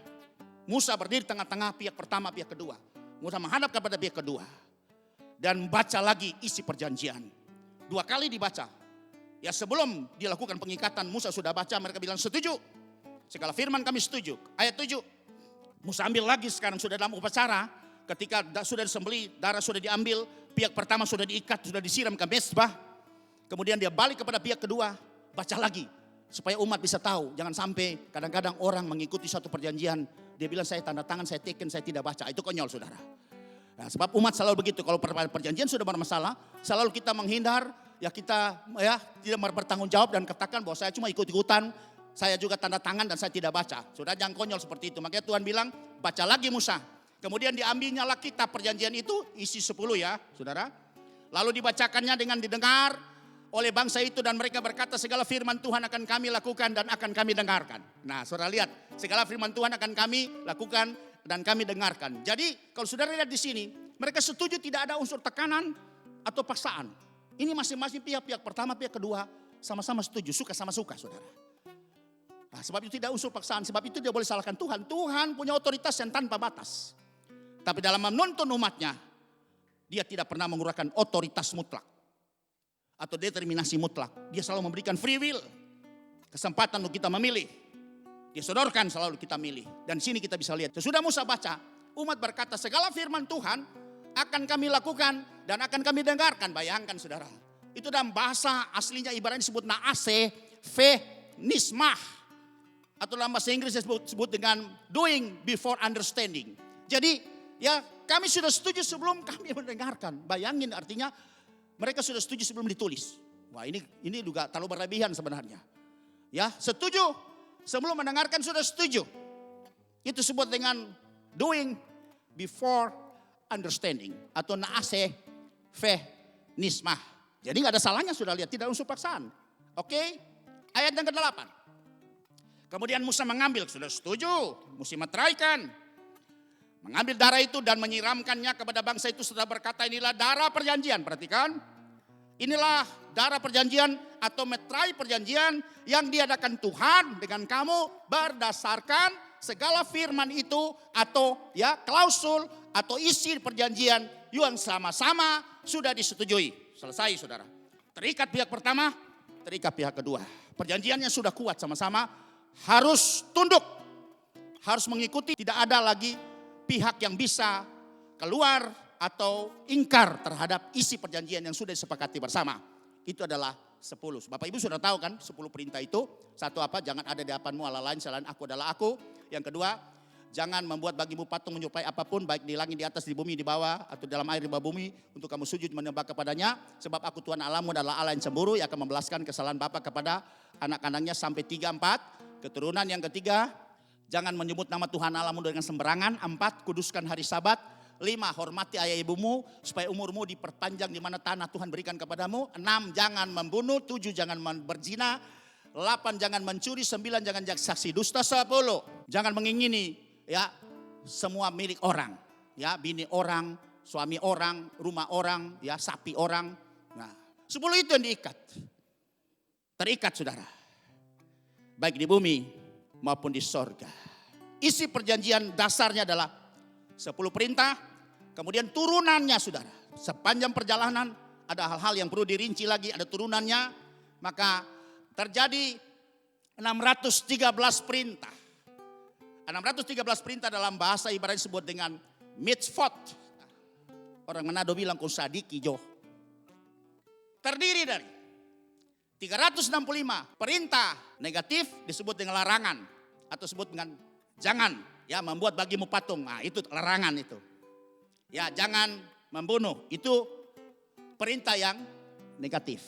Musa berdiri tengah-tengah pihak pertama, pihak kedua. Musa menghadap kepada pihak kedua dan baca lagi isi perjanjian. 2 kali dibaca. Ya sebelum dilakukan pengikatan Musa sudah baca, mereka bilang setuju. Segala firman kami setuju. Ayat 7. Musa ambil lagi sekarang sudah dalam upacara. Ketika sudah disembelih, darah sudah diambil, pihak pertama sudah diikat, sudah disiram ke mesbah. Kemudian dia balik kepada pihak kedua, baca lagi. Supaya umat bisa tahu, jangan sampai kadang-kadang orang mengikuti satu perjanjian. Dia bilang saya tanda tangan, saya teken, saya tidak baca. Itu konyol saudara. Nah, sebab umat selalu begitu, kalau perjanjian sudah bermasalah, selalu kita menghindar, ya kita tidak bertanggung jawab dan katakan bahwa saya cuma ikut-ikutan. Saya juga tanda tangan dan saya tidak baca. Sudah jangan konyol seperti itu. Makanya Tuhan bilang, baca lagi Musa. Kemudian diambilnya lah kitab perjanjian itu, isi 10 ya saudara. Lalu dibacakannya dengan didengar oleh bangsa itu dan mereka berkata segala firman Tuhan akan kami lakukan dan akan kami dengarkan. Nah saudara lihat, segala firman Tuhan akan kami lakukan dan kami dengarkan. Jadi kalau saudara lihat di sini, mereka setuju tidak ada unsur tekanan atau paksaan. Ini masing-masing pihak pertama, pihak kedua sama-sama setuju, suka sama suka saudara. Nah sebab itu tidak unsur paksaan, sebab itu dia boleh salahkan Tuhan. Tuhan punya otoritas yang tanpa batas. Tapi dalam menuntun umatnya, dia tidak pernah menggunakan otoritas mutlak. Atau determinasi mutlak. Dia selalu memberikan free will. Kesempatan untuk kita memilih. Dia sodorkan selalu kita milih. Dan sini kita bisa lihat. Sesudah Musa baca, umat berkata segala firman Tuhan akan kami lakukan dan akan kami dengarkan. Bayangkan saudara. Itu dalam bahasa aslinya ibaratnya disebut naase, fe, nismah. Atau dalam bahasa Inggris disebut dengan doing before understanding. Jadi ya kami sudah setuju sebelum kami mendengarkan. Bayangin artinya mereka sudah setuju sebelum ditulis. Wah ini juga terlalu berlebihan sebenarnya. Ya setuju sebelum mendengarkan sudah setuju. Itu disebut dengan doing before understanding. Atau naase fe nismah. Jadi nggak ada salahnya, sudah lihat, tidak unsur paksaan. Oke, ayat yang ke-8. Kemudian Musa mengambil, sudah setuju, mesti meteraikan. Mengambil darah itu dan menyiramkannya kepada bangsa itu serta berkata, inilah darah perjanjian. Perhatikan, inilah darah perjanjian atau meterai perjanjian yang diadakan Tuhan dengan kamu berdasarkan segala firman itu atau ya klausul atau isi perjanjian yang sama-sama sudah disetujui. Selesai saudara. Terikat pihak pertama, terikat pihak kedua. Perjanjiannya sudah kuat sama-sama, harus tunduk, harus mengikuti. Tidak ada lagi pihak yang bisa keluar atau ingkar terhadap isi perjanjian yang sudah disepakati bersama. Itu adalah 10. Bapak Ibu sudah tahu kan 10 perintah itu. Satu apa? Jangan ada di hadapanmu Allah lain selain aku adalah aku. Yang kedua, jangan membuat bagimu patung menyerupai apapun, baik di langit, di atas, di bumi, di bawah, atau dalam air, di bawah bumi, untuk kamu sujud menyembah kepadanya. Sebab aku Tuhan Allahmu adalah Allah yang cemburu, yang akan membalaskan kesalahan bapa kepada anak-anaknya sampai 3-4. Keturunan yang ketiga, jangan menyebut nama Tuhan Allahmu dengan sembarangan. 4, kuduskan hari Sabat. 5, hormati ayah ibumu supaya umurmu diperpanjang di mana tanah Tuhan berikan kepadamu. 6, jangan membunuh. 7, jangan berzina. 8, jangan mencuri. 9, jangan saksi dusta. 10, jangan mengingini ya semua milik orang, ya bini orang, suami orang, rumah orang, ya sapi orang. Nah, 10 itu yang diikat. Terikat saudara. Baik di bumi maupun di sorga. Isi perjanjian dasarnya adalah 10 perintah. Kemudian turunannya saudara. Sepanjang perjalanan ada hal-hal yang perlu dirinci lagi, ada turunannya. Maka terjadi 613 perintah. 613 perintah dalam bahasa Ibrani disebut dengan mitzvot. Orang Manado bilang kusadiki jo. Terdiri dari 365 perintah negatif disebut dengan larangan atau disebut dengan jangan ya membuat bagimu patung. Nah, itu larangan itu. Ya, jangan membunuh, itu perintah yang negatif.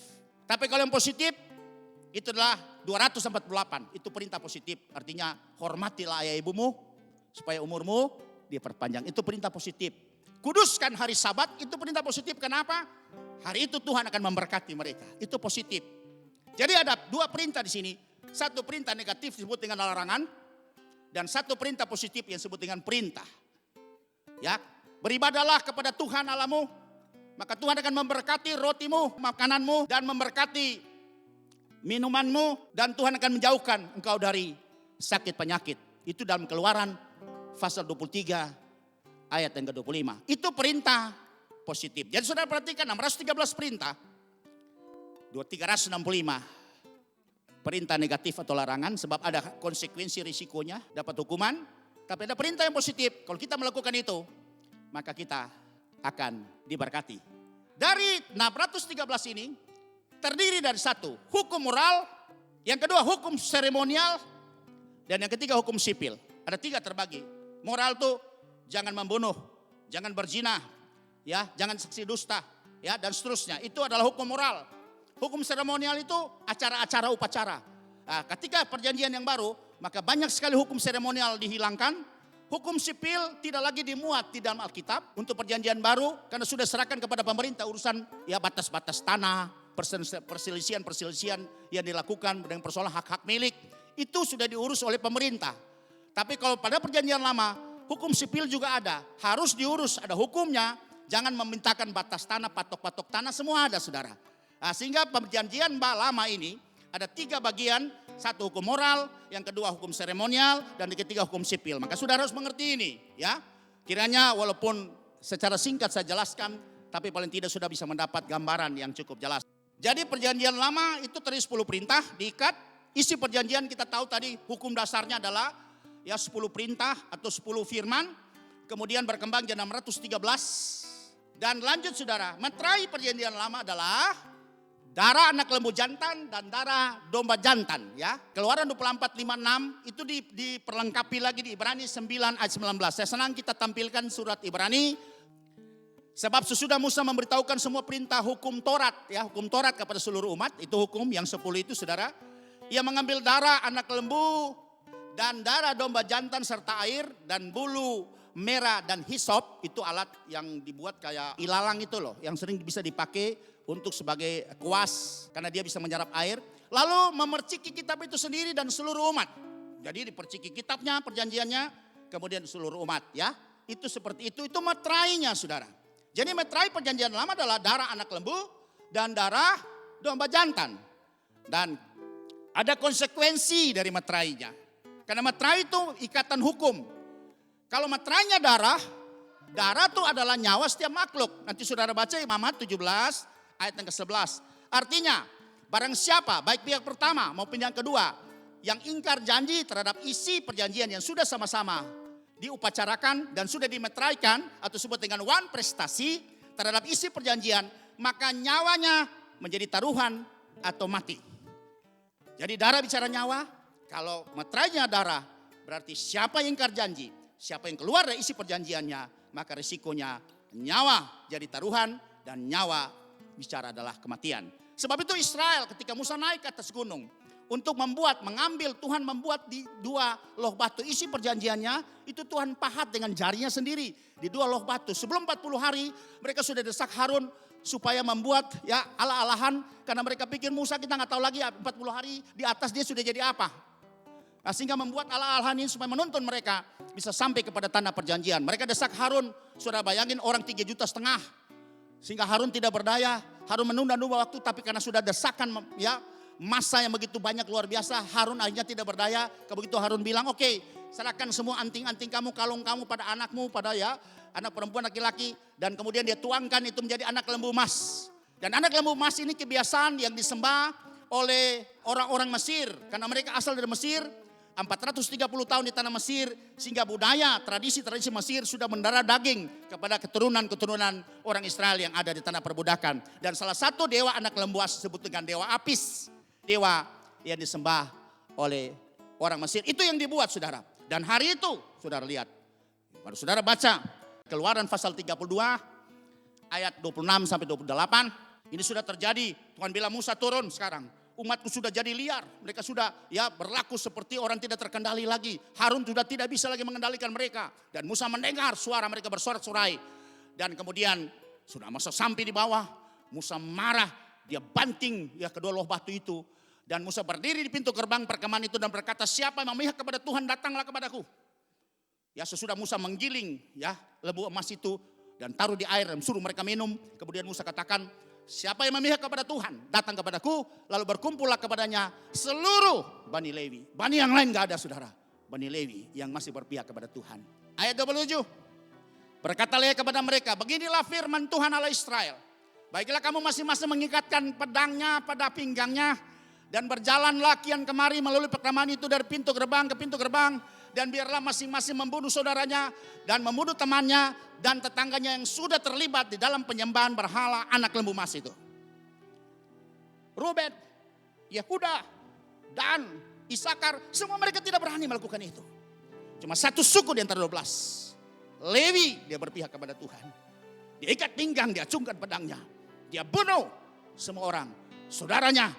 Tapi kalau yang positif itu adalah 248, itu perintah positif. Artinya hormatilah ayah ibumu supaya umurmu diperpanjang. Itu perintah positif. Kuduskan hari Sabat, itu perintah positif. Kenapa? Hari itu Tuhan akan memberkati mereka. Itu positif. Jadi ada 2 perintah di sini. 1 perintah negatif disebut dengan larangan dan 1 perintah positif yang disebut dengan perintah. Ya, beribadahlah kepada Tuhan Allahmu, maka Tuhan akan memberkati rotimu, makananmu dan memberkati minumanmu, dan Tuhan akan menjauhkan engkau dari sakit penyakit. Itu dalam Keluaran pasal 23 ayat yang ke-25. Itu perintah positif. Jadi saudara perhatikan 613 perintah. 365 perintah negatif atau larangan sebab ada konsekuensi risikonya, dapat hukuman. Tapi ada perintah yang positif. Kalau kita melakukan itu, maka kita akan diberkati. Dari 613 ini terdiri dari 1, hukum moral, yang kedua hukum seremonial, dan yang ketiga hukum sipil. Ada 3 terbagi. Moral itu jangan membunuh, jangan berzina, ya, jangan saksi dusta, ya, dan seterusnya. Itu adalah hukum moral. Hukum seremonial itu acara-acara upacara. Nah, ketika perjanjian yang baru, maka banyak sekali hukum seremonial dihilangkan. Hukum sipil tidak lagi dimuat di dalam Alkitab untuk perjanjian baru karena sudah serahkan kepada pemerintah urusan ya batas-batas tanah. Perselisihan yang dilakukan dengan persoalan hak-hak milik itu sudah diurus oleh pemerintah. Tapi kalau pada perjanjian lama hukum sipil juga ada, harus diurus, ada hukumnya. Jangan memintakan batas tanah, patok-patok tanah, semua ada saudara. Nah, sehingga perjanjian lama ini ada 3 bagian, 1 hukum moral, yang kedua hukum seremonial, dan yang ketiga hukum sipil. Maka saudara harus mengerti ini ya. Kiranya walaupun secara singkat saya jelaskan, tapi paling tidak sudah bisa mendapat gambaran yang cukup jelas. Jadi perjanjian lama itu terdiri 10 perintah diikat. Isi perjanjian kita tahu tadi hukum dasarnya adalah ya 10 perintah atau 10 firman. Kemudian berkembang jadi 613. Dan lanjut saudara, meterai perjanjian lama adalah darah anak lembu jantan dan darah domba jantan ya. Keluaran 24:5-6 itu diperlengkapi lagi di Ibrani 9 ayat 19. Saya senang kita tampilkan surat Ibrani. Sebab sesudah Musa memberitahukan semua perintah hukum Taurat, ya hukum Taurat kepada seluruh umat, itu hukum yang 10 itu saudara. Ia mengambil darah anak lembu dan darah domba jantan serta air dan bulu merah dan hisop, itu alat yang dibuat kayak ilalang itu loh, yang sering bisa dipakai untuk sebagai kuas karena dia bisa menyerap air. Lalu memerciki kitab itu sendiri dan seluruh umat. Jadi diperciki kitabnya, perjanjiannya, kemudian seluruh umat ya. Itu seperti itu meterainya saudara. Jadi meterai perjanjian lama adalah darah anak lembu dan darah domba jantan. Dan ada konsekuensi dari meterainya. Karena meterai itu ikatan hukum. Kalau meterainya darah itu adalah nyawa setiap makhluk. Nanti saudara baca Imamat 17 ayat yang ke-11. Artinya barang siapa baik pihak pertama maupun yang kedua yang ingkar janji terhadap isi perjanjian yang sudah sama-sama diupacarakan dan sudah dimeteraikan atau disebut dengan wan prestasi terhadap isi perjanjian, maka nyawanya menjadi taruhan atau mati. Jadi darah bicara nyawa, kalau meterainya darah berarti siapa yang ingkar janji, siapa yang keluar dari isi perjanjiannya, maka risikonya nyawa jadi taruhan dan nyawa bicara adalah kematian. Sebab itu Israel ketika Musa naik ke atas gunung untuk mengambil, Tuhan membuat di 2 loh batu isi perjanjiannya, itu Tuhan pahat dengan jarinya sendiri di 2 loh batu. Sebelum 40 hari mereka sudah desak Harun supaya membuat ya ala-alahan karena mereka pikir Musa kita nggak tahu lagi 40 hari di atas dia sudah jadi apa. Nah, sehingga membuat ala-alahan ini supaya menuntun mereka bisa sampai kepada tanah perjanjian. Mereka desak Harun, sudah bayangin orang 3,5 juta. Sehingga Harun tidak berdaya, Harun menunda-nunda waktu, tapi karena sudah desakan ya masa yang begitu banyak luar biasa, Harun akhirnya tidak berdaya. Begitu Harun bilang, oke, serahkan semua anting-anting kamu, kalung kamu pada anakmu, pada ya anak perempuan laki-laki, dan kemudian dia tuangkan itu menjadi anak lembu emas. Dan anak lembu emas ini kebiasaan yang disembah oleh orang-orang Mesir, karena mereka asal dari Mesir. 430 tahun di tanah Mesir, sehingga budaya, tradisi Mesir sudah mendarah daging kepada keturunan-keturunan orang Israel yang ada di tanah perbudakan. Dan salah satu dewa anak lembu disebut dengan dewa Apis, dewa yang disembah oleh orang Mesir. Itu yang dibuat saudara. Dan hari itu saudara lihat, baru saudara baca Keluaran pasal 32 ayat 26 sampai 28. Ini sudah terjadi. Tuhan bilang Musa turun sekarang. Umatku sudah jadi liar, mereka sudah ya berlaku seperti orang tidak terkendali lagi. Harun sudah tidak bisa lagi mengendalikan mereka. Dan Musa mendengar suara mereka bersorak-sorai. Dan kemudian sudah Musa sampai di bawah, Musa marah, dia banting ya kedua loh batu itu. Dan Musa berdiri di pintu gerbang perkemahan itu dan berkata, siapa yang memihak kepada Tuhan datanglah kepadaku. Ya sesudah Musa menggiling ya lembu emas itu dan taruh di air dan suruh mereka minum. Kemudian Musa katakan, siapa yang memihak kepada Tuhan datang kepadaku, lalu berkumpullah kepadanya seluruh Bani Lewi. Bani yang lain gak ada saudara, Bani Lewi yang masih berpihak kepada Tuhan. Ayat 27, berkatalah kepada mereka, beginilah firman Tuhan Allah Israel. Baiklah kamu masing-masing mengikatkan pedangnya pada pinggangnya dan berjalanlah kian kemari melalui perkemahan itu dari pintu gerbang ke pintu gerbang. Dan biarlah masing-masing membunuh saudaranya dan membunuh temannya dan tetangganya yang sudah terlibat di dalam penyembahan berhala anak lembu emas itu. Ruben, Yehuda, dan Isakar, semua mereka tidak berani melakukan itu. Cuma satu suku di antara 12. Lewi, dia berpihak kepada Tuhan. Dia ikat pinggang, dia acungkan pedangnya. Dia bunuh semua orang. Saudaranya,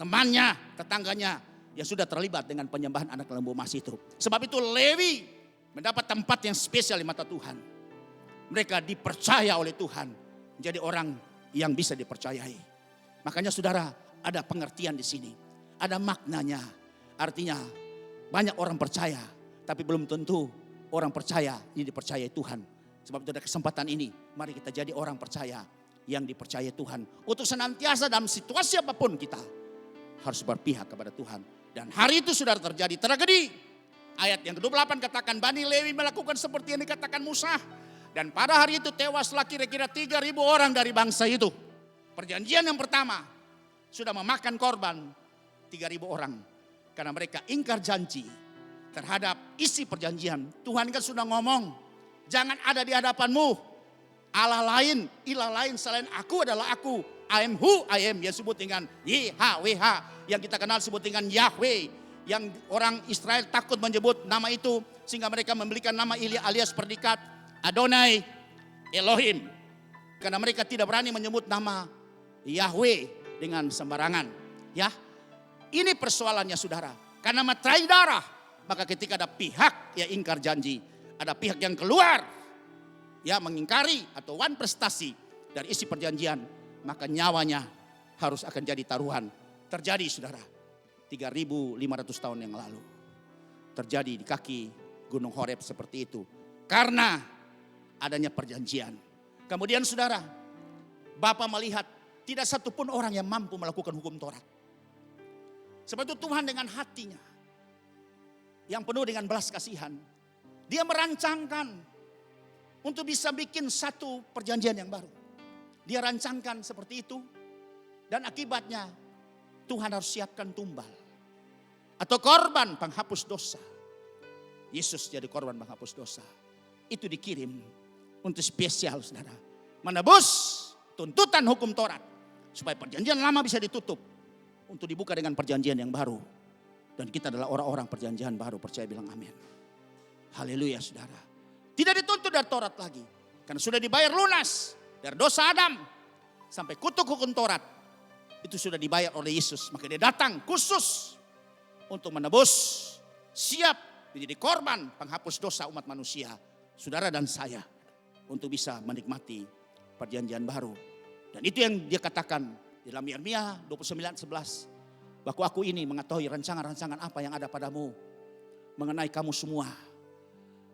temannya, tetangganya yang sudah terlibat dengan penyembahan anak lembu emas itu. Sebab itu Lewi mendapat tempat yang spesial di mata Tuhan. Mereka dipercaya oleh Tuhan menjadi orang yang bisa dipercayai. Makanya saudara, ada pengertian di sini. Ada maknanya. Artinya banyak orang percaya, tapi belum tentu orang percaya ini dipercayai Tuhan. Sebab itu ada kesempatan ini, mari kita jadi orang percaya yang dipercayai Tuhan. Untuk senantiasa dalam situasi apapun kita harus berpihak kepada Tuhan. Dan hari itu sudah terjadi tragedi. Ayat yang ke-28 katakan Bani Lewi melakukan seperti yang dikatakan Musa. Dan pada hari itu tewaslah kira-kira 3.000 orang dari bangsa itu. Perjanjian yang pertama sudah memakan korban 3.000 orang. Karena mereka ingkar janji terhadap isi perjanjian. Tuhan kan sudah ngomong, jangan ada di hadapanmu Allah lain, ilah lain selain aku adalah aku. I am who I am, yang disebut dengan YHWH, yang kita kenal sebut dengan Yahweh, yang orang Israel takut menyebut nama itu sehingga mereka memberikan nama alias perdikat Adonai Elohim, karena mereka tidak berani menyebut nama Yahweh dengan sembarangan. Ya, ini persoalannya saudara, karena meterai darah, maka ketika ada pihak yang ingkar janji, ada pihak yang keluar, ya mengingkari atau wan prestasi dari isi perjanjian, maka nyawanya harus akan jadi taruhan. Terjadi saudara, 3.500 tahun yang lalu. Terjadi di kaki Gunung Horeb seperti itu. Karena adanya perjanjian. Kemudian saudara, Bapa melihat tidak satupun orang yang mampu melakukan hukum Taurat. Sebab itu Tuhan dengan hatinya yang penuh dengan belas kasihan, dia merancangkan untuk bisa bikin satu perjanjian yang baru. Dia rancangkan seperti itu, dan akibatnya Tuhan harus siapkan tumbal atau korban penghapus dosa. Yesus jadi korban penghapus dosa. Itu dikirim untuk spesial saudara, menebus tuntutan hukum Taurat supaya perjanjian lama bisa ditutup untuk dibuka dengan perjanjian yang baru. Dan kita adalah orang-orang perjanjian baru, percaya bilang amin. Haleluya saudara. Tidak dituntut dari Taurat lagi, karena sudah dibayar lunas dari dosa Adam sampai kutuk hukum Taurat. Itu sudah dibayar oleh Yesus. Maka dia datang khusus untuk menebus, siap menjadi korban penghapus dosa umat manusia, saudara dan saya, untuk bisa menikmati perjanjian baru. Dan itu yang dia katakan di dalam Yeremia 29:11. Bahwa aku ini mengetahui rancangan-rancangan apa yang ada padamu mengenai kamu semua,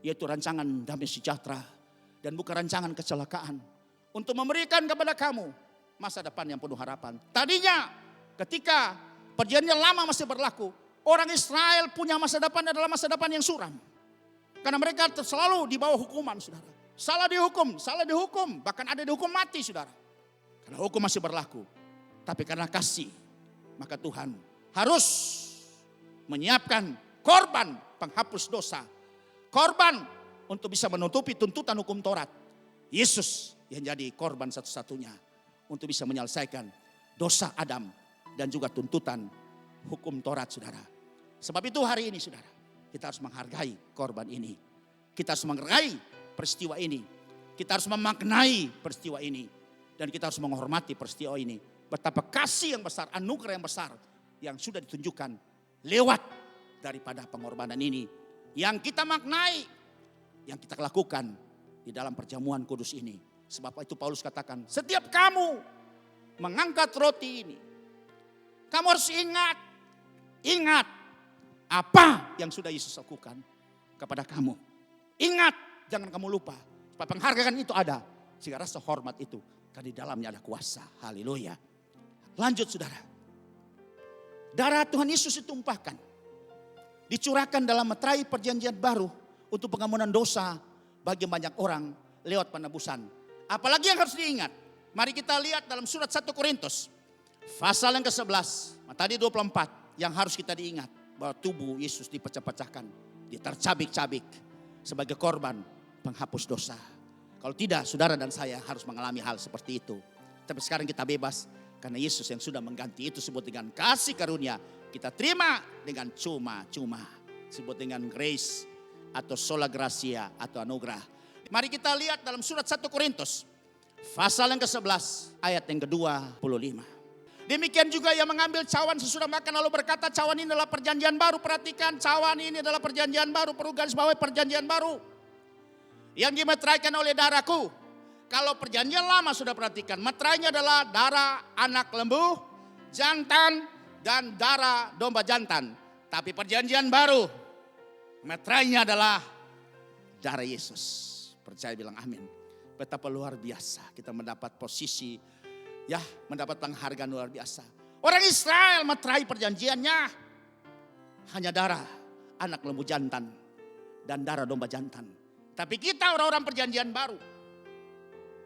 yaitu rancangan damai sejahtera dan bukan rancangan kecelakaan, untuk memberikan kepada kamu masa depan yang penuh harapan. Tadinya ketika perjanjian lama masih berlaku, orang Israel punya masa depan adalah masa depan yang suram. Karena mereka selalu di bawah hukuman saudara. Salah dihukum, bahkan ada dihukum mati saudara. Karena hukum masih berlaku. Tapi karena kasih, maka Tuhan harus menyiapkan korban penghapus dosa. Korban untuk bisa menutupi tuntutan hukum Taurat. Yesus yang jadi korban satu-satunya untuk bisa menyelesaikan dosa Adam dan juga tuntutan hukum Taurat saudara. Sebab itu hari ini saudara, kita harus menghargai korban ini. Kita harus menghargai peristiwa ini. Kita harus memaknai peristiwa ini. Dan kita harus menghormati peristiwa ini. Betapa kasih yang besar, anugerah yang besar yang sudah ditunjukkan lewat daripada pengorbanan ini. Yang kita maknai, yang kita lakukan di dalam perjamuan kudus ini. Sebab itu Paulus katakan, setiap kamu mengangkat roti ini, kamu harus ingat apa yang sudah Yesus lakukan kepada kamu. Ingat, jangan kamu lupa. Supaya penghargaan itu ada, sehingga rasa hormat itu, karena di dalamnya ada kuasa. Haleluya. Lanjut saudara. Darah Tuhan Yesus ditumpahkan, dicurahkan dalam meterai perjanjian baru untuk pengampunan dosa bagi banyak orang lewat penebusan. Apalagi yang harus diingat? Mari kita lihat dalam surat 1 Korintus pasal yang ke-11, tadi 24, yang harus kita diingat bahwa tubuh Yesus dipecah-pecahkan, ditercabik-cabik sebagai korban penghapus dosa. Kalau tidak, saudara dan saya harus mengalami hal seperti itu. Tapi sekarang kita bebas karena Yesus yang sudah mengganti. Itu sebut dengan kasih karunia. Kita terima dengan cuma-cuma. Sebut dengan grace atau sola gracia atau anugerah. Mari kita lihat dalam surat 1 Korintus pasal yang ke-11 ayat yang ke-25. Demikian juga yang mengambil cawan sesudah makan lalu berkata, cawan ini adalah perjanjian baru. Perhatikan, cawan ini adalah perjanjian baru. Perlu garis bawahi perjanjian baru yang dimeteraikan oleh darahku. Kalau perjanjian lama sudah perhatikan, meterainya adalah darah anak lembu jantan dan darah domba jantan. Tapi perjanjian baru, meterainya adalah darah Yesus. Percaya bilang amin. Betapa luar biasa kita mendapat posisi, ya, mendapat penghargaan luar biasa. Orang Israel meterai perjanjiannya hanya darah anak lembu jantan dan darah domba jantan. Tapi kita orang-orang perjanjian baru,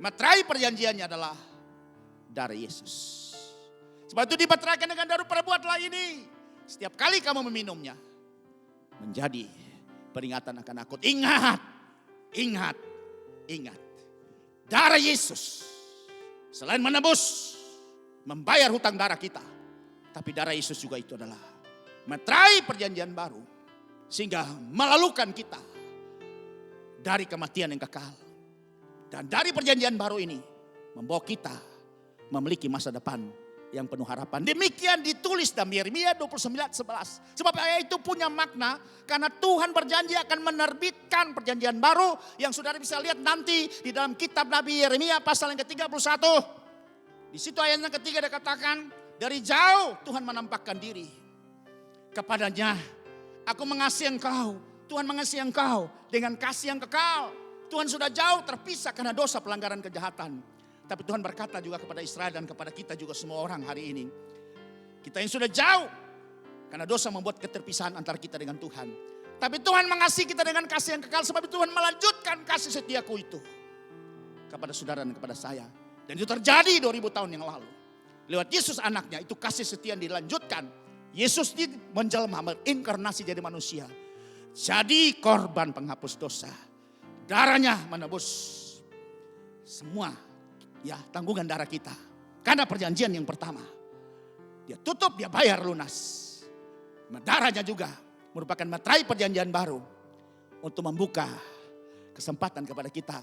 meterai perjanjiannya adalah darah Yesus. Sebab itu dimeteraikan dengan darah, perbuatlah ini setiap kali kamu meminumnya, menjadi peringatan akan aku. Ingat. Darah Yesus selain menebus, membayar hutang darah kita, tapi darah Yesus juga itu adalah meterai perjanjian baru, sehingga melalukan kita dari kematian yang kekal. Dan dari perjanjian baru ini membawa kita memiliki masa depan yang penuh harapan. Demikian ditulis dalam Yeremia 29:11. Sebab ayat itu punya makna karena Tuhan berjanji akan menerbitkan perjanjian baru yang saudara bisa lihat nanti di dalam kitab Nabi Yeremia pasal yang ke-31. Di situ ayat yang ketiga dikatakan, dari jauh Tuhan menampakkan diri kepadanya. Aku mengasihi engkau, Tuhan mengasihi engkau dengan kasih yang kekal. Tuhan sudah jauh terpisah karena dosa pelanggaran kejahatan. Tapi Tuhan berkata juga kepada Israel dan kepada kita juga semua orang hari ini. Kita yang sudah jauh karena dosa membuat keterpisahan antara kita dengan Tuhan. Tapi Tuhan mengasihi kita dengan kasih yang kekal sebab Tuhan melanjutkan kasih setiaku itu kepada saudara dan kepada saya. Dan itu terjadi 2000 tahun yang lalu. Lewat Yesus anaknya itu kasih setia yang dilanjutkan. Yesus menjelma, berinkarnasi jadi manusia. Jadi korban penghapus dosa. Darahnya menebus semua tanggungan darah kita. Karena perjanjian yang pertama. Dia tutup, dia bayar lunas. Darahnya juga merupakan materai perjanjian baru. Untuk membuka kesempatan kepada kita.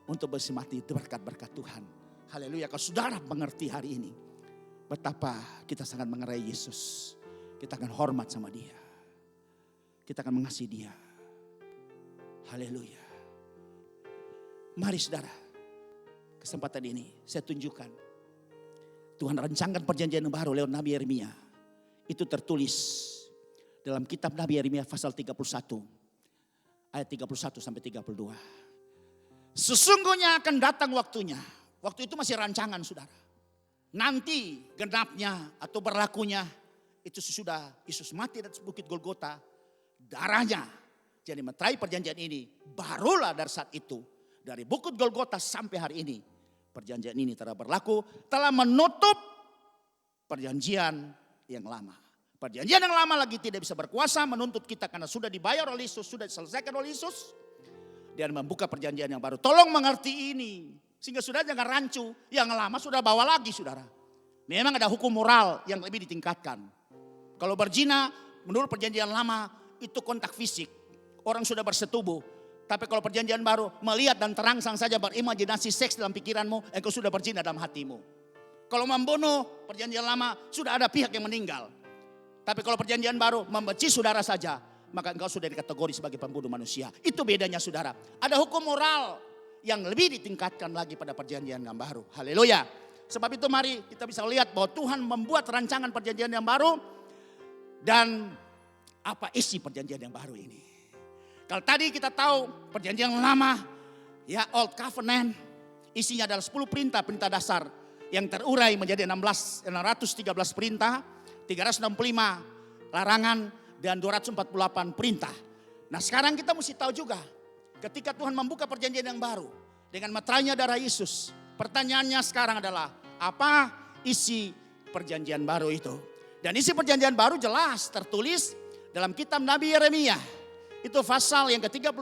Untuk bersemati berkat-berkat Tuhan. Haleluya, kalau saudara mengerti hari ini. Betapa kita sangat mengerai Yesus. Kita akan hormat sama dia. Kita akan mengasihi dia. Haleluya. Mari saudara. Kesempatan ini saya tunjukkan. Tuhan rancangkan perjanjian yang baru lewat Nabi Yeremia. Itu tertulis dalam kitab Nabi Yeremia pasal 31. Ayat 31 sampai 32. Sesungguhnya akan datang waktunya. Waktu itu masih rancangan saudara. Nanti genapnya atau berlakunya itu sesudah Yesus mati di atas bukit Golgota. Darahnya jadi materai perjanjian ini. Barulah dari saat itu. Dari bukit Golgota sampai hari ini. Perjanjian ini telah berlaku. Telah menutup perjanjian yang lama. Perjanjian yang lama lagi tidak bisa berkuasa menuntut kita. Karena sudah dibayar oleh Yesus. Sudah diselesaikan oleh Yesus. Dan membuka perjanjian yang baru. Tolong mengerti ini. Sehingga sudah jangan rancu. Yang lama sudah bawa lagi saudara. Memang ada hukum moral yang lebih ditingkatkan. Kalau berzina menurut perjanjian lama itu kontak fisik. Orang sudah bersetubuh. Tapi kalau perjanjian baru melihat dan terangsang saja berimajinasi seks dalam pikiranmu. Engkau sudah berzina dalam hatimu. Kalau membunuh perjanjian lama sudah ada pihak yang meninggal. Tapi kalau perjanjian baru membenci saudara saja. Maka engkau sudah dikategori sebagai pembunuh manusia. Itu bedanya saudara. Ada hukum moral yang lebih ditingkatkan lagi pada perjanjian yang baru. Haleluya. Sebab itu mari kita bisa lihat bahwa Tuhan membuat rancangan perjanjian yang baru. Dan apa isi perjanjian yang baru ini. Kalau tadi kita tahu perjanjian lama, Old Covenant, isinya adalah 10 perintah dasar yang terurai menjadi 613 perintah, 365 larangan dan 248 perintah. Nah sekarang kita mesti tahu juga, ketika Tuhan membuka perjanjian yang baru dengan materainya darah Yesus, pertanyaannya sekarang adalah apa isi perjanjian baru itu? Dan isi perjanjian baru jelas tertulis dalam kitab Nabi Yeremia. Itu pasal yang ke-31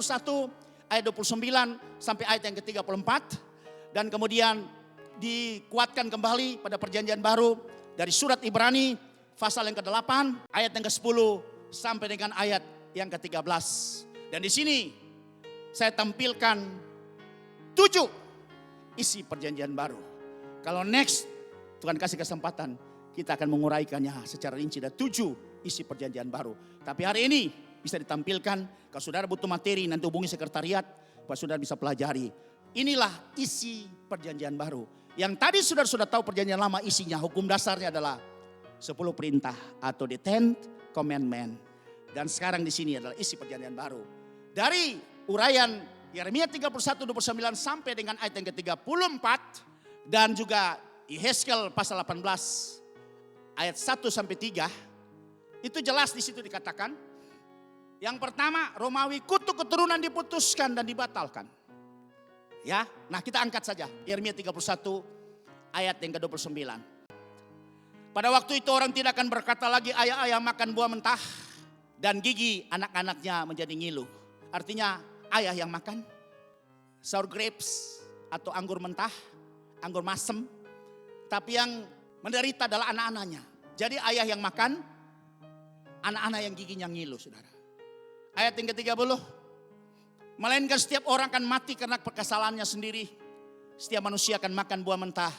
ayat 29 sampai ayat yang ke-34. Dan kemudian dikuatkan kembali pada perjanjian baru dari surat Ibrani pasal yang ke-8 ayat yang ke-10 sampai dengan ayat yang ke-13. Dan di sini saya tampilkan 7 isi perjanjian baru. Kalau next Tuhan kasih kesempatan kita akan menguraikannya secara rinci. Ada 7 isi perjanjian baru. Tapi hari ini bisa ditampilkan. Kalau saudara butuh materi nanti hubungi sekretariat. Supaya saudara bisa pelajari. Inilah isi perjanjian baru. Yang tadi sudah tahu perjanjian lama isinya. Hukum dasarnya adalah 10 perintah atau the 10th commandment. Dan sekarang di sini adalah isi perjanjian baru. Dari uraian Yeremia 31:29 sampai dengan ayat yang ke-34. Dan juga Yehezkel pasal 18 ayat 1 sampai 3. Itu jelas di situ dikatakan. Yang pertama, Romawi kutuk keturunan diputuskan dan dibatalkan. Ya, nah kita angkat saja Yeremia 31 ayat yang ke-29. Pada waktu itu orang tidak akan berkata lagi ayah-ayah makan buah mentah dan gigi anak-anaknya menjadi ngilu. Artinya ayah yang makan sour grapes atau anggur mentah, anggur masem. Tapi yang menderita adalah anak-anaknya. Jadi ayah yang makan, anak-anak yang giginya ngilu saudara. Ayat yang ke-30. Melainkan setiap orang akan mati karena kesalahannya sendiri. Setiap manusia akan makan buah mentah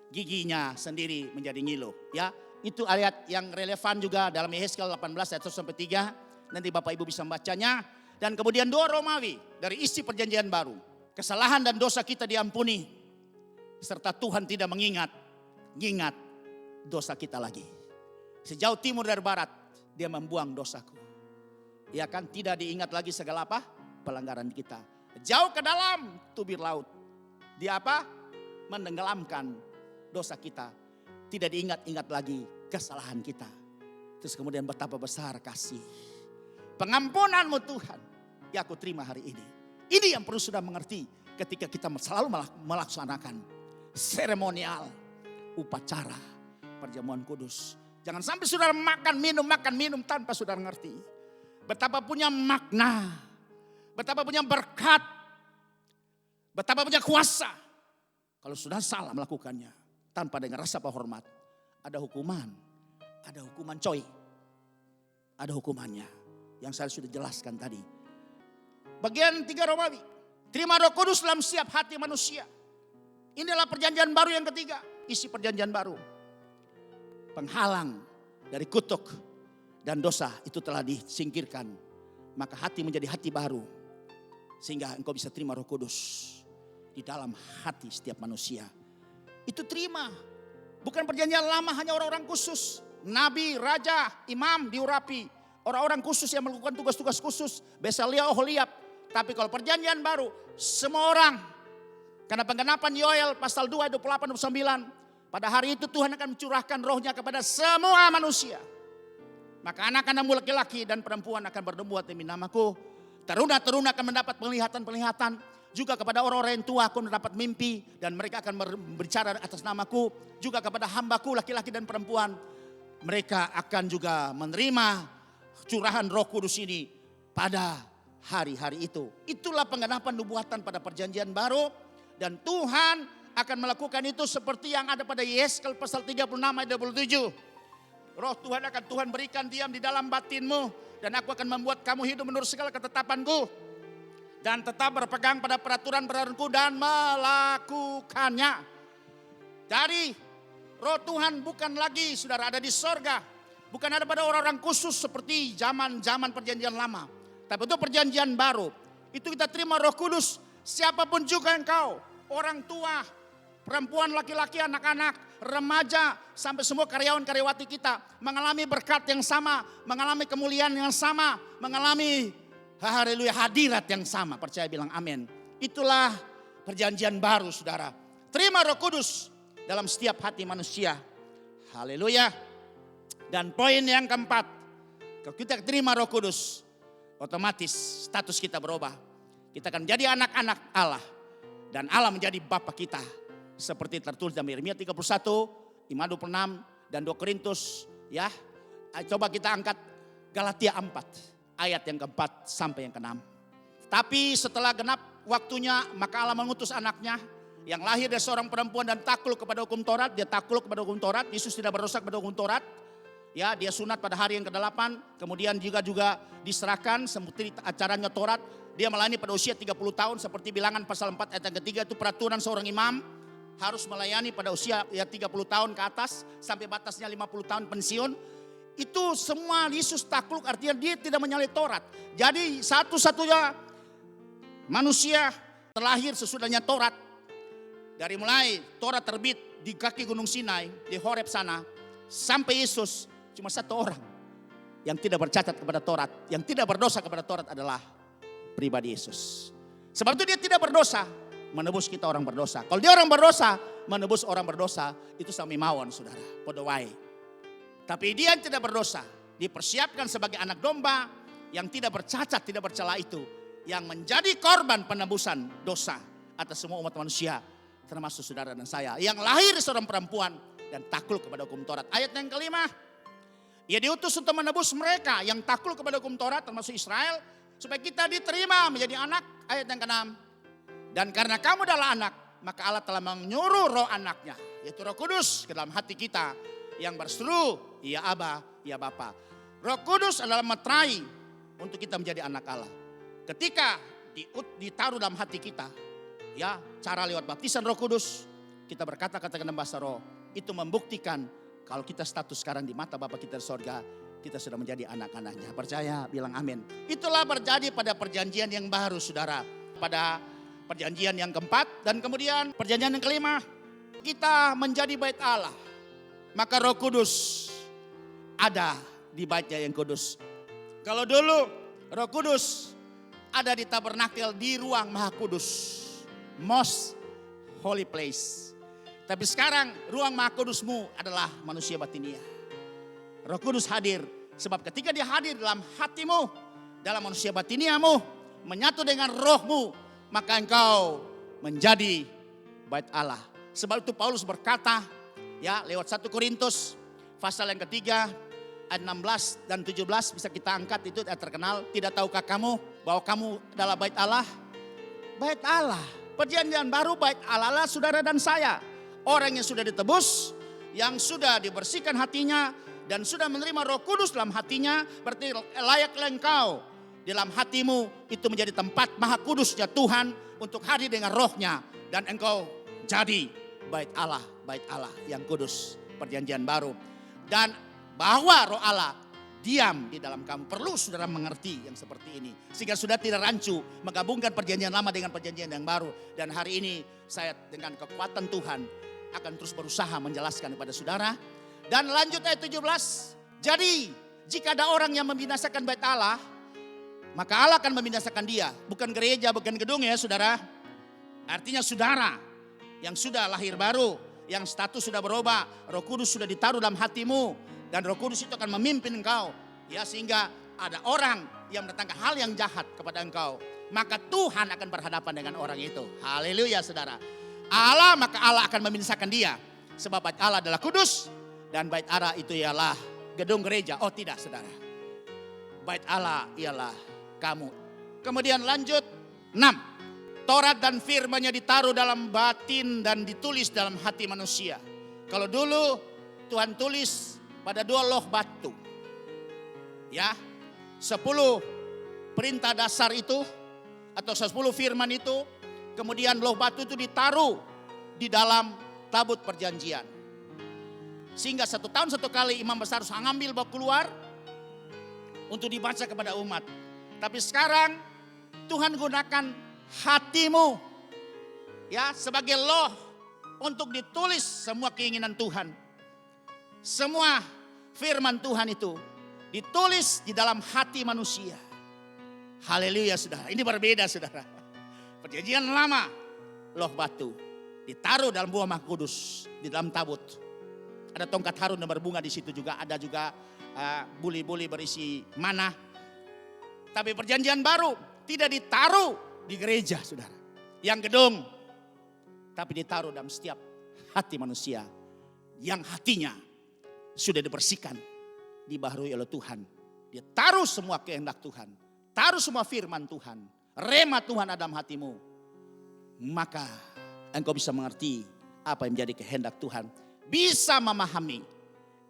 giginya sendiri menjadi ngilu. Ya, itu ayat yang relevan juga dalam Yehezkiel 18 ayat 1-3. Nanti Bapak Ibu bisa membacanya. Dan kemudian 2 Romawi dari isi perjanjian baru. Kesalahan dan dosa kita diampuni. Serta Tuhan tidak mengingat dosa kita lagi. Sejauh timur dari barat dia membuang dosaku. Ya kan, tidak diingat lagi segala apa? Pelanggaran kita. Jauh ke dalam tubir laut. Dia apa? Menenggelamkan dosa kita. Tidak diingat-ingat lagi kesalahan kita. Terus kemudian betapa besar kasih pengampunanmu Tuhan. Ya aku terima hari ini. Ini yang perlu sudah mengerti ketika kita selalu melaksanakan seremonial upacara perjamuan kudus. Jangan sampai saudara makan minum tanpa saudara mengerti. Betapa punya makna. Betapa punya berkat. Betapa punya kuasa. Kalau sudah salah melakukannya tanpa dengan rasa penghormat, ada hukuman. Ada hukuman coy. Ada hukumannya. Yang saya sudah jelaskan tadi. Bagian 3 Romawi. Terima Roh Kudus dalam setiap hati manusia. Inilah perjanjian baru yang ketiga. Isi perjanjian baru. Penghalang dari kutuk dan dosa itu telah disingkirkan. Maka hati menjadi hati baru. Sehingga engkau bisa terima Roh Kudus di dalam hati setiap manusia. Itu terima. Bukan perjanjian lama hanya orang-orang khusus. Nabi, raja, imam diurapi. Orang-orang khusus yang melakukan tugas-tugas khusus. Besalia, Oholiab. Tapi kalau perjanjian baru, semua orang. Karena penggenapan Yoel pasal 2, 28, 29. Pada hari itu Tuhan akan mencurahkan rohnya kepada semua manusia. Maka anak-anakmu laki-laki dan perempuan akan bernubuat demi namaku. Teruna-teruna akan mendapat penglihatan-penglihatan. Juga kepada orang-orang yang tua aku mendapat mimpi. Dan mereka akan berbicara atas namaku. Juga kepada hambaku laki-laki dan perempuan. Mereka akan juga menerima curahan Roh Kudus ini pada hari-hari itu. Itulah penggenapan nubuatan pada perjanjian baru. Dan Tuhan akan melakukan itu seperti yang ada pada Yehezkiel pasal 36 ayat 27. Roh Tuhan akan Tuhan berikan diam di dalam batinmu. Dan aku akan membuat kamu hidup menurut segala ketetapanku. Dan tetap berpegang pada peraturan-peraturanku dan melakukannya. Jadi Roh Tuhan bukan lagi saudara ada di sorga. Bukan ada pada orang-orang khusus seperti zaman-zaman perjanjian lama. Tapi itu perjanjian baru. Itu kita terima Roh Kudus. Siapapun juga engkau. Orang tua, perempuan, laki-laki, anak-anak, remaja. Sampai semua karyawan-karyawati kita. Mengalami berkat yang sama. Mengalami kemuliaan yang sama. Mengalami haleluya hadirat yang sama. Percaya bilang amin. Itulah perjanjian baru saudara. Terima Roh Kudus dalam setiap hati manusia. Haleluya. Dan poin yang keempat, kalau kita terima Roh Kudus, otomatis status kita berubah. Kita akan menjadi anak-anak Allah. Dan Allah menjadi Bapa kita. Seperti tertulis dalam Yeremia 31, 5, 26, dan 2 Korintus. Ya, coba kita angkat Galatia 4, ayat yang keempat sampai yang keenam. Tapi setelah genap waktunya, maka Allah mengutus anaknya yang lahir dari seorang perempuan dan takluk kepada hukum Taurat. Dia takluk kepada hukum Taurat. Yesus tidak berdosa kepada hukum Taurat. Ya, dia sunat pada hari yang ke-8, kemudian juga diserahkan seperti acaranya Taurat. Dia melayani pada usia 30 tahun seperti bilangan pasal 4 ayat yang ketiga itu peraturan seorang imam harus melayani pada usia 30 tahun ke atas sampai batasnya 50 tahun pensiun. Itu semua Yesus takluk artinya dia tidak menyalahi Taurat. Jadi satu-satunya manusia terlahir sesudahnya Taurat. Dari mulai Taurat terbit di kaki Gunung Sinai di Horeb sana sampai Yesus. Cuma satu orang yang tidak bercacat kepada Taurat, yang tidak berdosa kepada Taurat adalah pribadi Yesus. Sebab itu dia tidak berdosa, menebus kita orang berdosa. Kalau dia orang berdosa, menebus orang berdosa, itu sami mawon saudara, podo wae. Tapi dia yang tidak berdosa, dipersiapkan sebagai anak domba yang tidak bercacat, tidak bercela itu. Yang menjadi korban penebusan dosa atas semua umat manusia, termasuk saudara dan saya. Yang lahir seorang perempuan dan takluk kepada hukum Taurat. Ayat yang kelima. Ia diutus untuk menebus mereka yang takluk kepada hukum Taurat termasuk Israel. Supaya kita diterima menjadi anak. Ayat yang ke-6. Dan karena kamu adalah anak. Maka Allah telah menyuruh roh anaknya. Yaitu Roh Kudus ke dalam hati kita. Yang berseru. Ya Aba, ya Bapa. Roh Kudus adalah meterai. Untuk kita menjadi anak Allah. Ketika ditaruh dalam hati kita. Ya, cara lewat baptisan Roh Kudus. kita berkata-kata dalam bahasa roh, itu membuktikan kalau kita status sekarang di mata Bapa kita di sorga, kita sudah menjadi anak-anaknya. Percaya, bilang amin. Itulah terjadi pada perjanjian yang baru, saudara. Pada perjanjian yang keempat dan kemudian perjanjian yang kelima, kita menjadi bait Allah. Maka Roh Kudus ada di baitnya yang kudus. Kalau dulu Roh Kudus ada di tabernakel di ruang Maha Kudus, most holy place. Tapi sekarang ruang Maha Kudusmu adalah manusia batinia. Roh Kudus hadir sebab ketika dia hadir dalam hatimu, dalam manusia batiniamu, menyatu dengan rohmu, maka engkau menjadi bait Allah. Sebab itu Paulus berkata, ya, lewat 1 Korintus pasal yang ketiga ayat 16 dan 17 bisa kita angkat, itu terkenal. Tidak tahukah kamu bahwa kamu adalah bait Allah? Bait Allah. Perjanjian baru bait Allah lah saudara dan saya. Orang yang sudah ditebus, yang sudah dibersihkan hatinya dan sudah menerima Roh Kudus dalam hatinya, berarti layaklah engkau dalam hatimu itu menjadi tempat Maha Kudusnya Tuhan untuk hadir dengan rohnya, dan engkau jadi bait Allah yang kudus, perjanjian baru. Dan bahwa roh Allah diam di dalam kamu, perlu saudara mengerti yang seperti ini, sehingga sudah tidak rancu menggabungkan perjanjian lama dengan perjanjian yang baru. Dan hari ini saya dengan kekuatan Tuhan akan terus berusaha menjelaskan kepada saudara. Dan lanjut ayat 17. Jadi jika ada orang yang membinasakan bait Allah, maka Allah akan membinasakan dia. Bukan gereja, bukan gedung ya saudara. Artinya saudara yang sudah lahir baru, yang status sudah berubah, Roh Kudus sudah ditaruh dalam hatimu, dan Roh Kudus itu akan memimpin engkau, ya, sehingga ada orang yang mendatangkan hal yang jahat kepada engkau, maka Tuhan akan berhadapan dengan orang itu. Haleluya saudara. Maka Allah akan membinasakan dia, sebab bait Allah adalah kudus, dan bait Allah itu ialah gedung gereja. Oh tidak saudara, bait Allah ialah kamu. Kemudian lanjut 6. Taurat dan firman-Nya ditaruh dalam batin dan ditulis dalam hati manusia. Kalau dulu Tuhan tulis pada 2 loh batu. Ya, 10 perintah dasar itu atau 10 firman itu, kemudian loh batu itu ditaruh di dalam tabut perjanjian. Sehingga 1 tahun 1 kali imam besar harus mengambil bawa keluar untuk dibaca kepada umat. Tapi sekarang Tuhan gunakan hatimu, ya, sebagai loh untuk ditulis semua keinginan Tuhan. Semua firman Tuhan itu ditulis di dalam hati manusia. Haleluya saudara. Ini berbeda saudara. Perjanjian lama loh batu ditaruh dalam buah Maha Kudus di dalam tabut. Ada tongkat Harun yang berbunga di situ juga. Ada juga buli-buli berisi mana. Tapi perjanjian baru tidak ditaruh di gereja saudara, yang gedung, tapi ditaruh dalam setiap hati manusia yang hatinya sudah dibersihkan, dibaharui oleh Tuhan. Dia taruh semua kehendak Tuhan, taruh semua firman Tuhan, rema Tuhan ada dalam hatimu, maka engkau bisa mengerti apa yang menjadi kehendak Tuhan, bisa memahami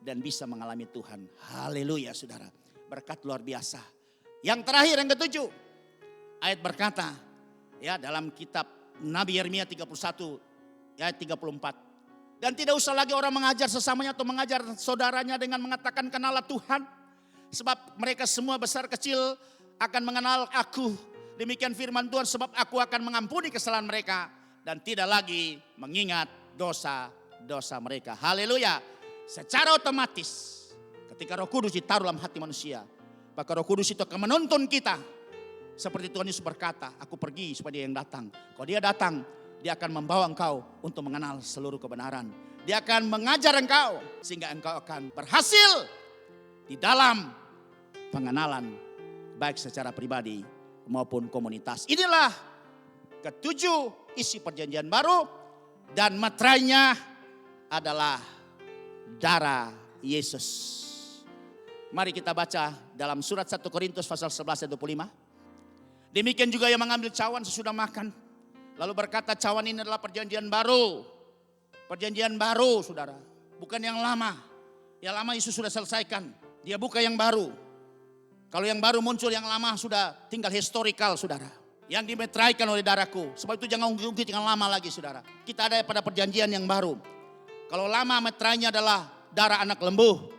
dan bisa mengalami Tuhan. Haleluya saudara, berkat luar biasa. Yang terakhir yang ketujuh, ayat berkata, ya, dalam kitab Nabi Yeremia 31 ayat 34. Dan tidak usah lagi orang mengajar sesamanya atau mengajar saudaranya dengan mengatakan kenalah Tuhan. Sebab mereka semua besar kecil akan mengenal aku. Demikian firman Tuhan, sebab aku akan mengampuni kesalahan mereka dan tidak lagi mengingat dosa-dosa mereka. Haleluya. Secara otomatis ketika Roh Kudus ditaruh dalam hati manusia, maka Roh Kudus itu akan menuntun kita. Seperti Tuhan Yesus berkata, aku pergi supaya dia yang datang. Kalau dia datang, dia akan membawa engkau untuk mengenal seluruh kebenaran. Dia akan mengajar engkau sehingga engkau akan berhasil di dalam pengenalan baik secara pribadi maupun komunitas. Inilah ketujuh isi perjanjian baru, dan meterainya adalah darah Yesus. Mari kita baca dalam surat 1 Korintus pasal 11 ayat 25. Demikian juga yang mengambil cawan sesudah makan, lalu berkata, cawan ini adalah perjanjian baru. Perjanjian baru saudara, bukan yang lama. Yang lama Yesus sudah selesaikan, dia buka yang baru. Kalau yang baru muncul, yang lama sudah tinggal historical saudara. yang dimeteraikan oleh darahku. Sebab itu jangan ungkit dengan lama lagi saudara. Kita ada pada perjanjian yang baru. Kalau lama meterainya adalah darah anak lembu,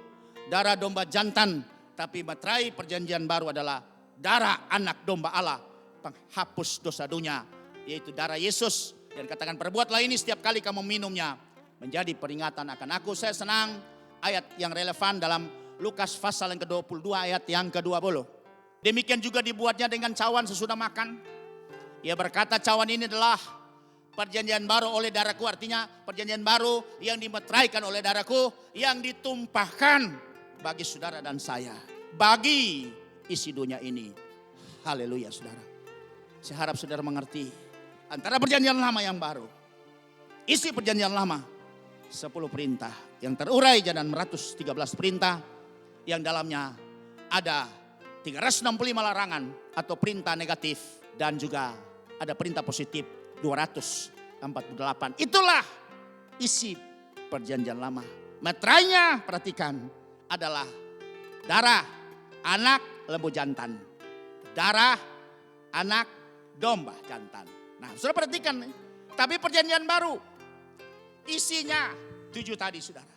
darah domba jantan. Tapi meterai perjanjian baru adalah darah anak domba Allah, penghapus dosa dunia, yaitu darah Yesus. Dan katakan, perbuatlah ini setiap kali kamu minumnya, menjadi peringatan akan aku. Saya senang ayat yang relevan dalam Lukas pasal yang ke-22 ayat yang ke-20. Demikian juga dibuatnya dengan cawan sesudah makan. Ia berkata, cawan ini adalah perjanjian baru oleh darahku. Artinya perjanjian baru yang dimeteraikan oleh darahku, yang ditumpahkan bagi saudara dan saya, bagi isi dunia ini. Haleluya saudara. Saya harap saudara mengerti antara perjanjian lama yang baru. Isi perjanjian lama 10 perintah yang terurai dan 113 perintah, yang dalamnya ada 365 larangan atau perintah negatif, dan juga ada perintah positif 248. Itulah isi perjanjian lama. Meterainya, perhatikan, adalah darah anak lembu jantan, darah anak domba jantan. Nah, sudah perhatikan. Tapi perjanjian baru isinya 7 tadi saudara.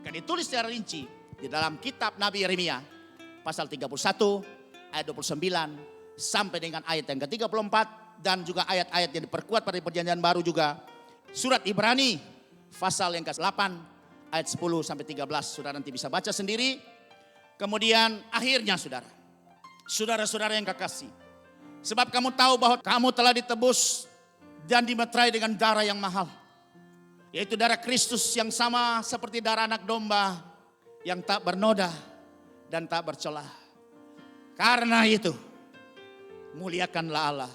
Kan ditulis secara rinci di dalam kitab Nabi Yeremia pasal 31 ayat 29 sampai dengan ayat yang ke-34, dan juga ayat-ayat yang diperkuat pada perjanjian baru juga. Surat Ibrani pasal yang ke-8 ayat 10 sampai 13, saudara nanti bisa baca sendiri. Kemudian akhirnya saudara-saudara yang kekasih, sebab kamu tahu bahwa kamu telah ditebus dan dimeterai dengan darah yang mahal, yaitu darah Kristus yang sama seperti darah anak domba yang tak bernoda dan tak bercela. Karena itu muliakanlah Allah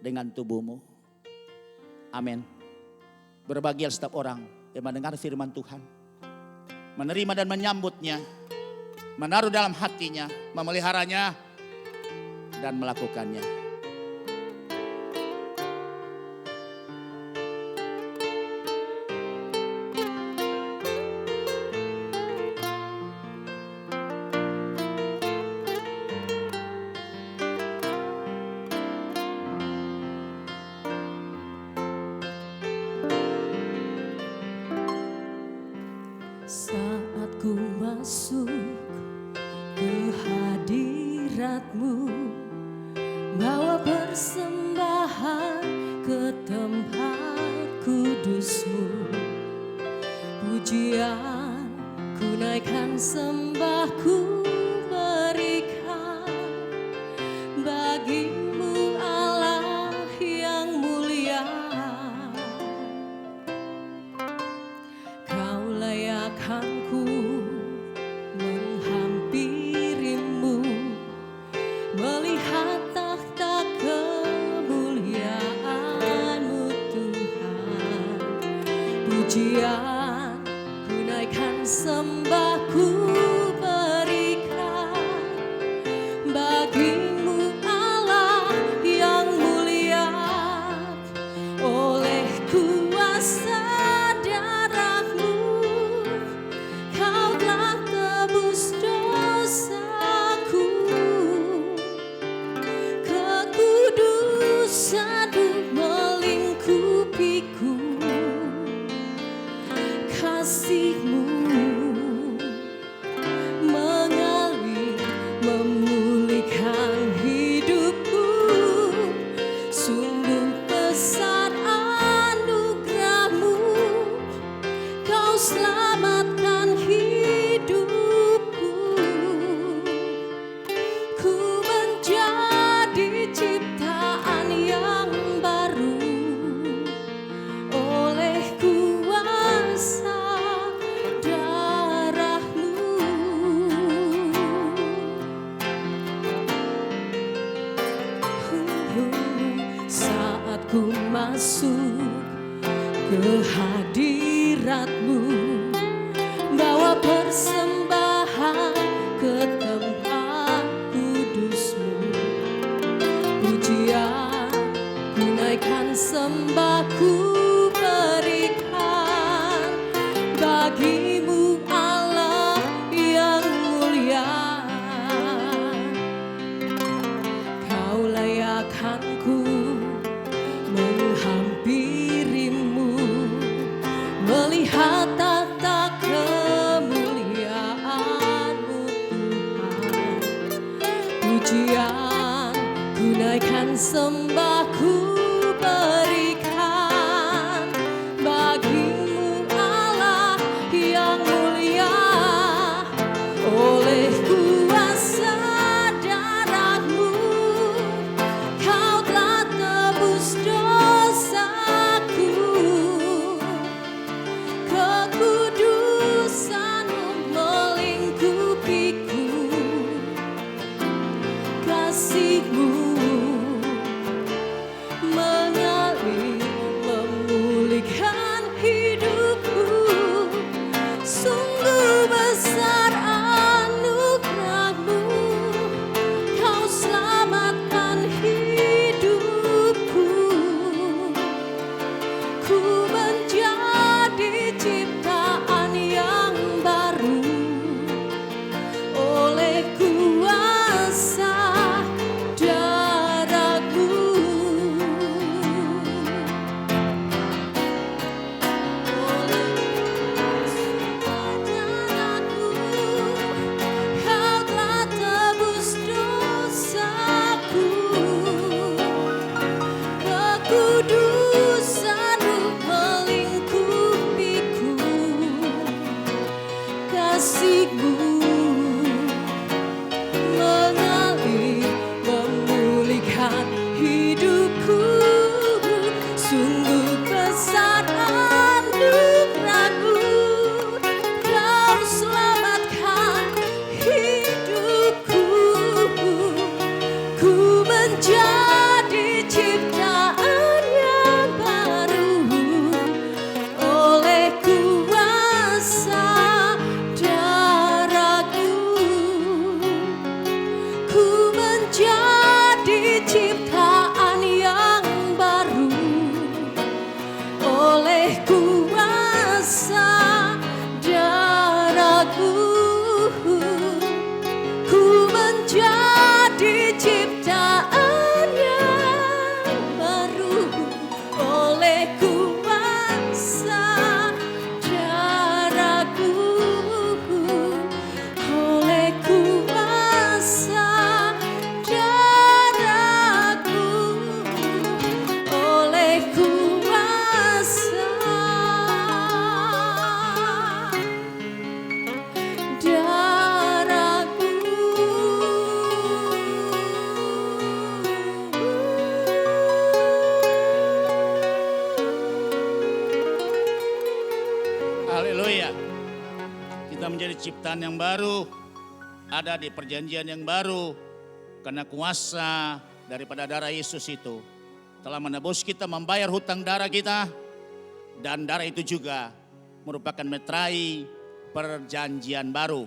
dengan tubuhmu. Amin. Berbahagia setiap orang yang mendengar firman Tuhan, menerima dan menyambutnya, menaruh dalam hatinya, memeliharanya, dan melakukannya. Saat ku masuk ke hadirat-Mu, bawa persembahan ke tempat kudus-Mu, pujian ku naikkan, sembah ku berikan bagi-Mu Allah yang mulia. Kau layakkanku menghampirimu, melihat takhta kemuliaan-Mu Tuhan. Pujian ku naikkan, sembah ku berikan bagi-Mu Allah yang mulia. Oleh kuasa darah-Mu, Kau telah tebus dosaku. Kekudusan-Mu melingkupiku, kasih-Mu mengalir memulihkan hidupku. Sungguh besar anugerah-Mu, Kau selamatkan hidupku. Ku menjadi ciptaan yang baru oleh kuasa darah-Mu. Saat ku masuk ke hadirat-Mu, bawa persembahan ke tempat kudus-Mu, pujian ku naikkan, sembah ku berikan bagi-Mu Allah yang mulia. Kau layakkan sembahku berikan bagimu Allah yang mulia. Oleh kuasa darah-Mu Kau telah tebus dosaku. Kekudusan-Mu melingkupiku. Kasih-Mu mengalir memulihkan hidupku. Sungguh besar anugerah-Mu, Kau selamatkan hidupku. Ku menjadi ciptaan yang baru oleh kuasa darah-Mu. Oleh kuasa darah-Mu, Kau telah tebus dosaku. Kekudusan-Mu melingkupiku. Kasih-Mu mengalir memulihkan hidupku. Sungguh besar anugerah-Mu, Kau selamatkan hidupku. Ku menjadi ciptaan yang baru oleh kuasa darah-Mu. Ku menjadi ciptaan yang baru oleh kuasa darah-Mu. Ku menjadi ciptaan yang baru oleh kuasa darah-Mu. Oleh kuasa darah-Mu. Oleh kuasa darah-Mu. Haleluya. Kita menjadi ciptaan yang baru, ada di perjanjian yang baru, karena kuasa daripada darah Yesus itu telah menebus kita, membayar hutang darah kita, dan darah itu juga merupakan meterai perjanjian baru.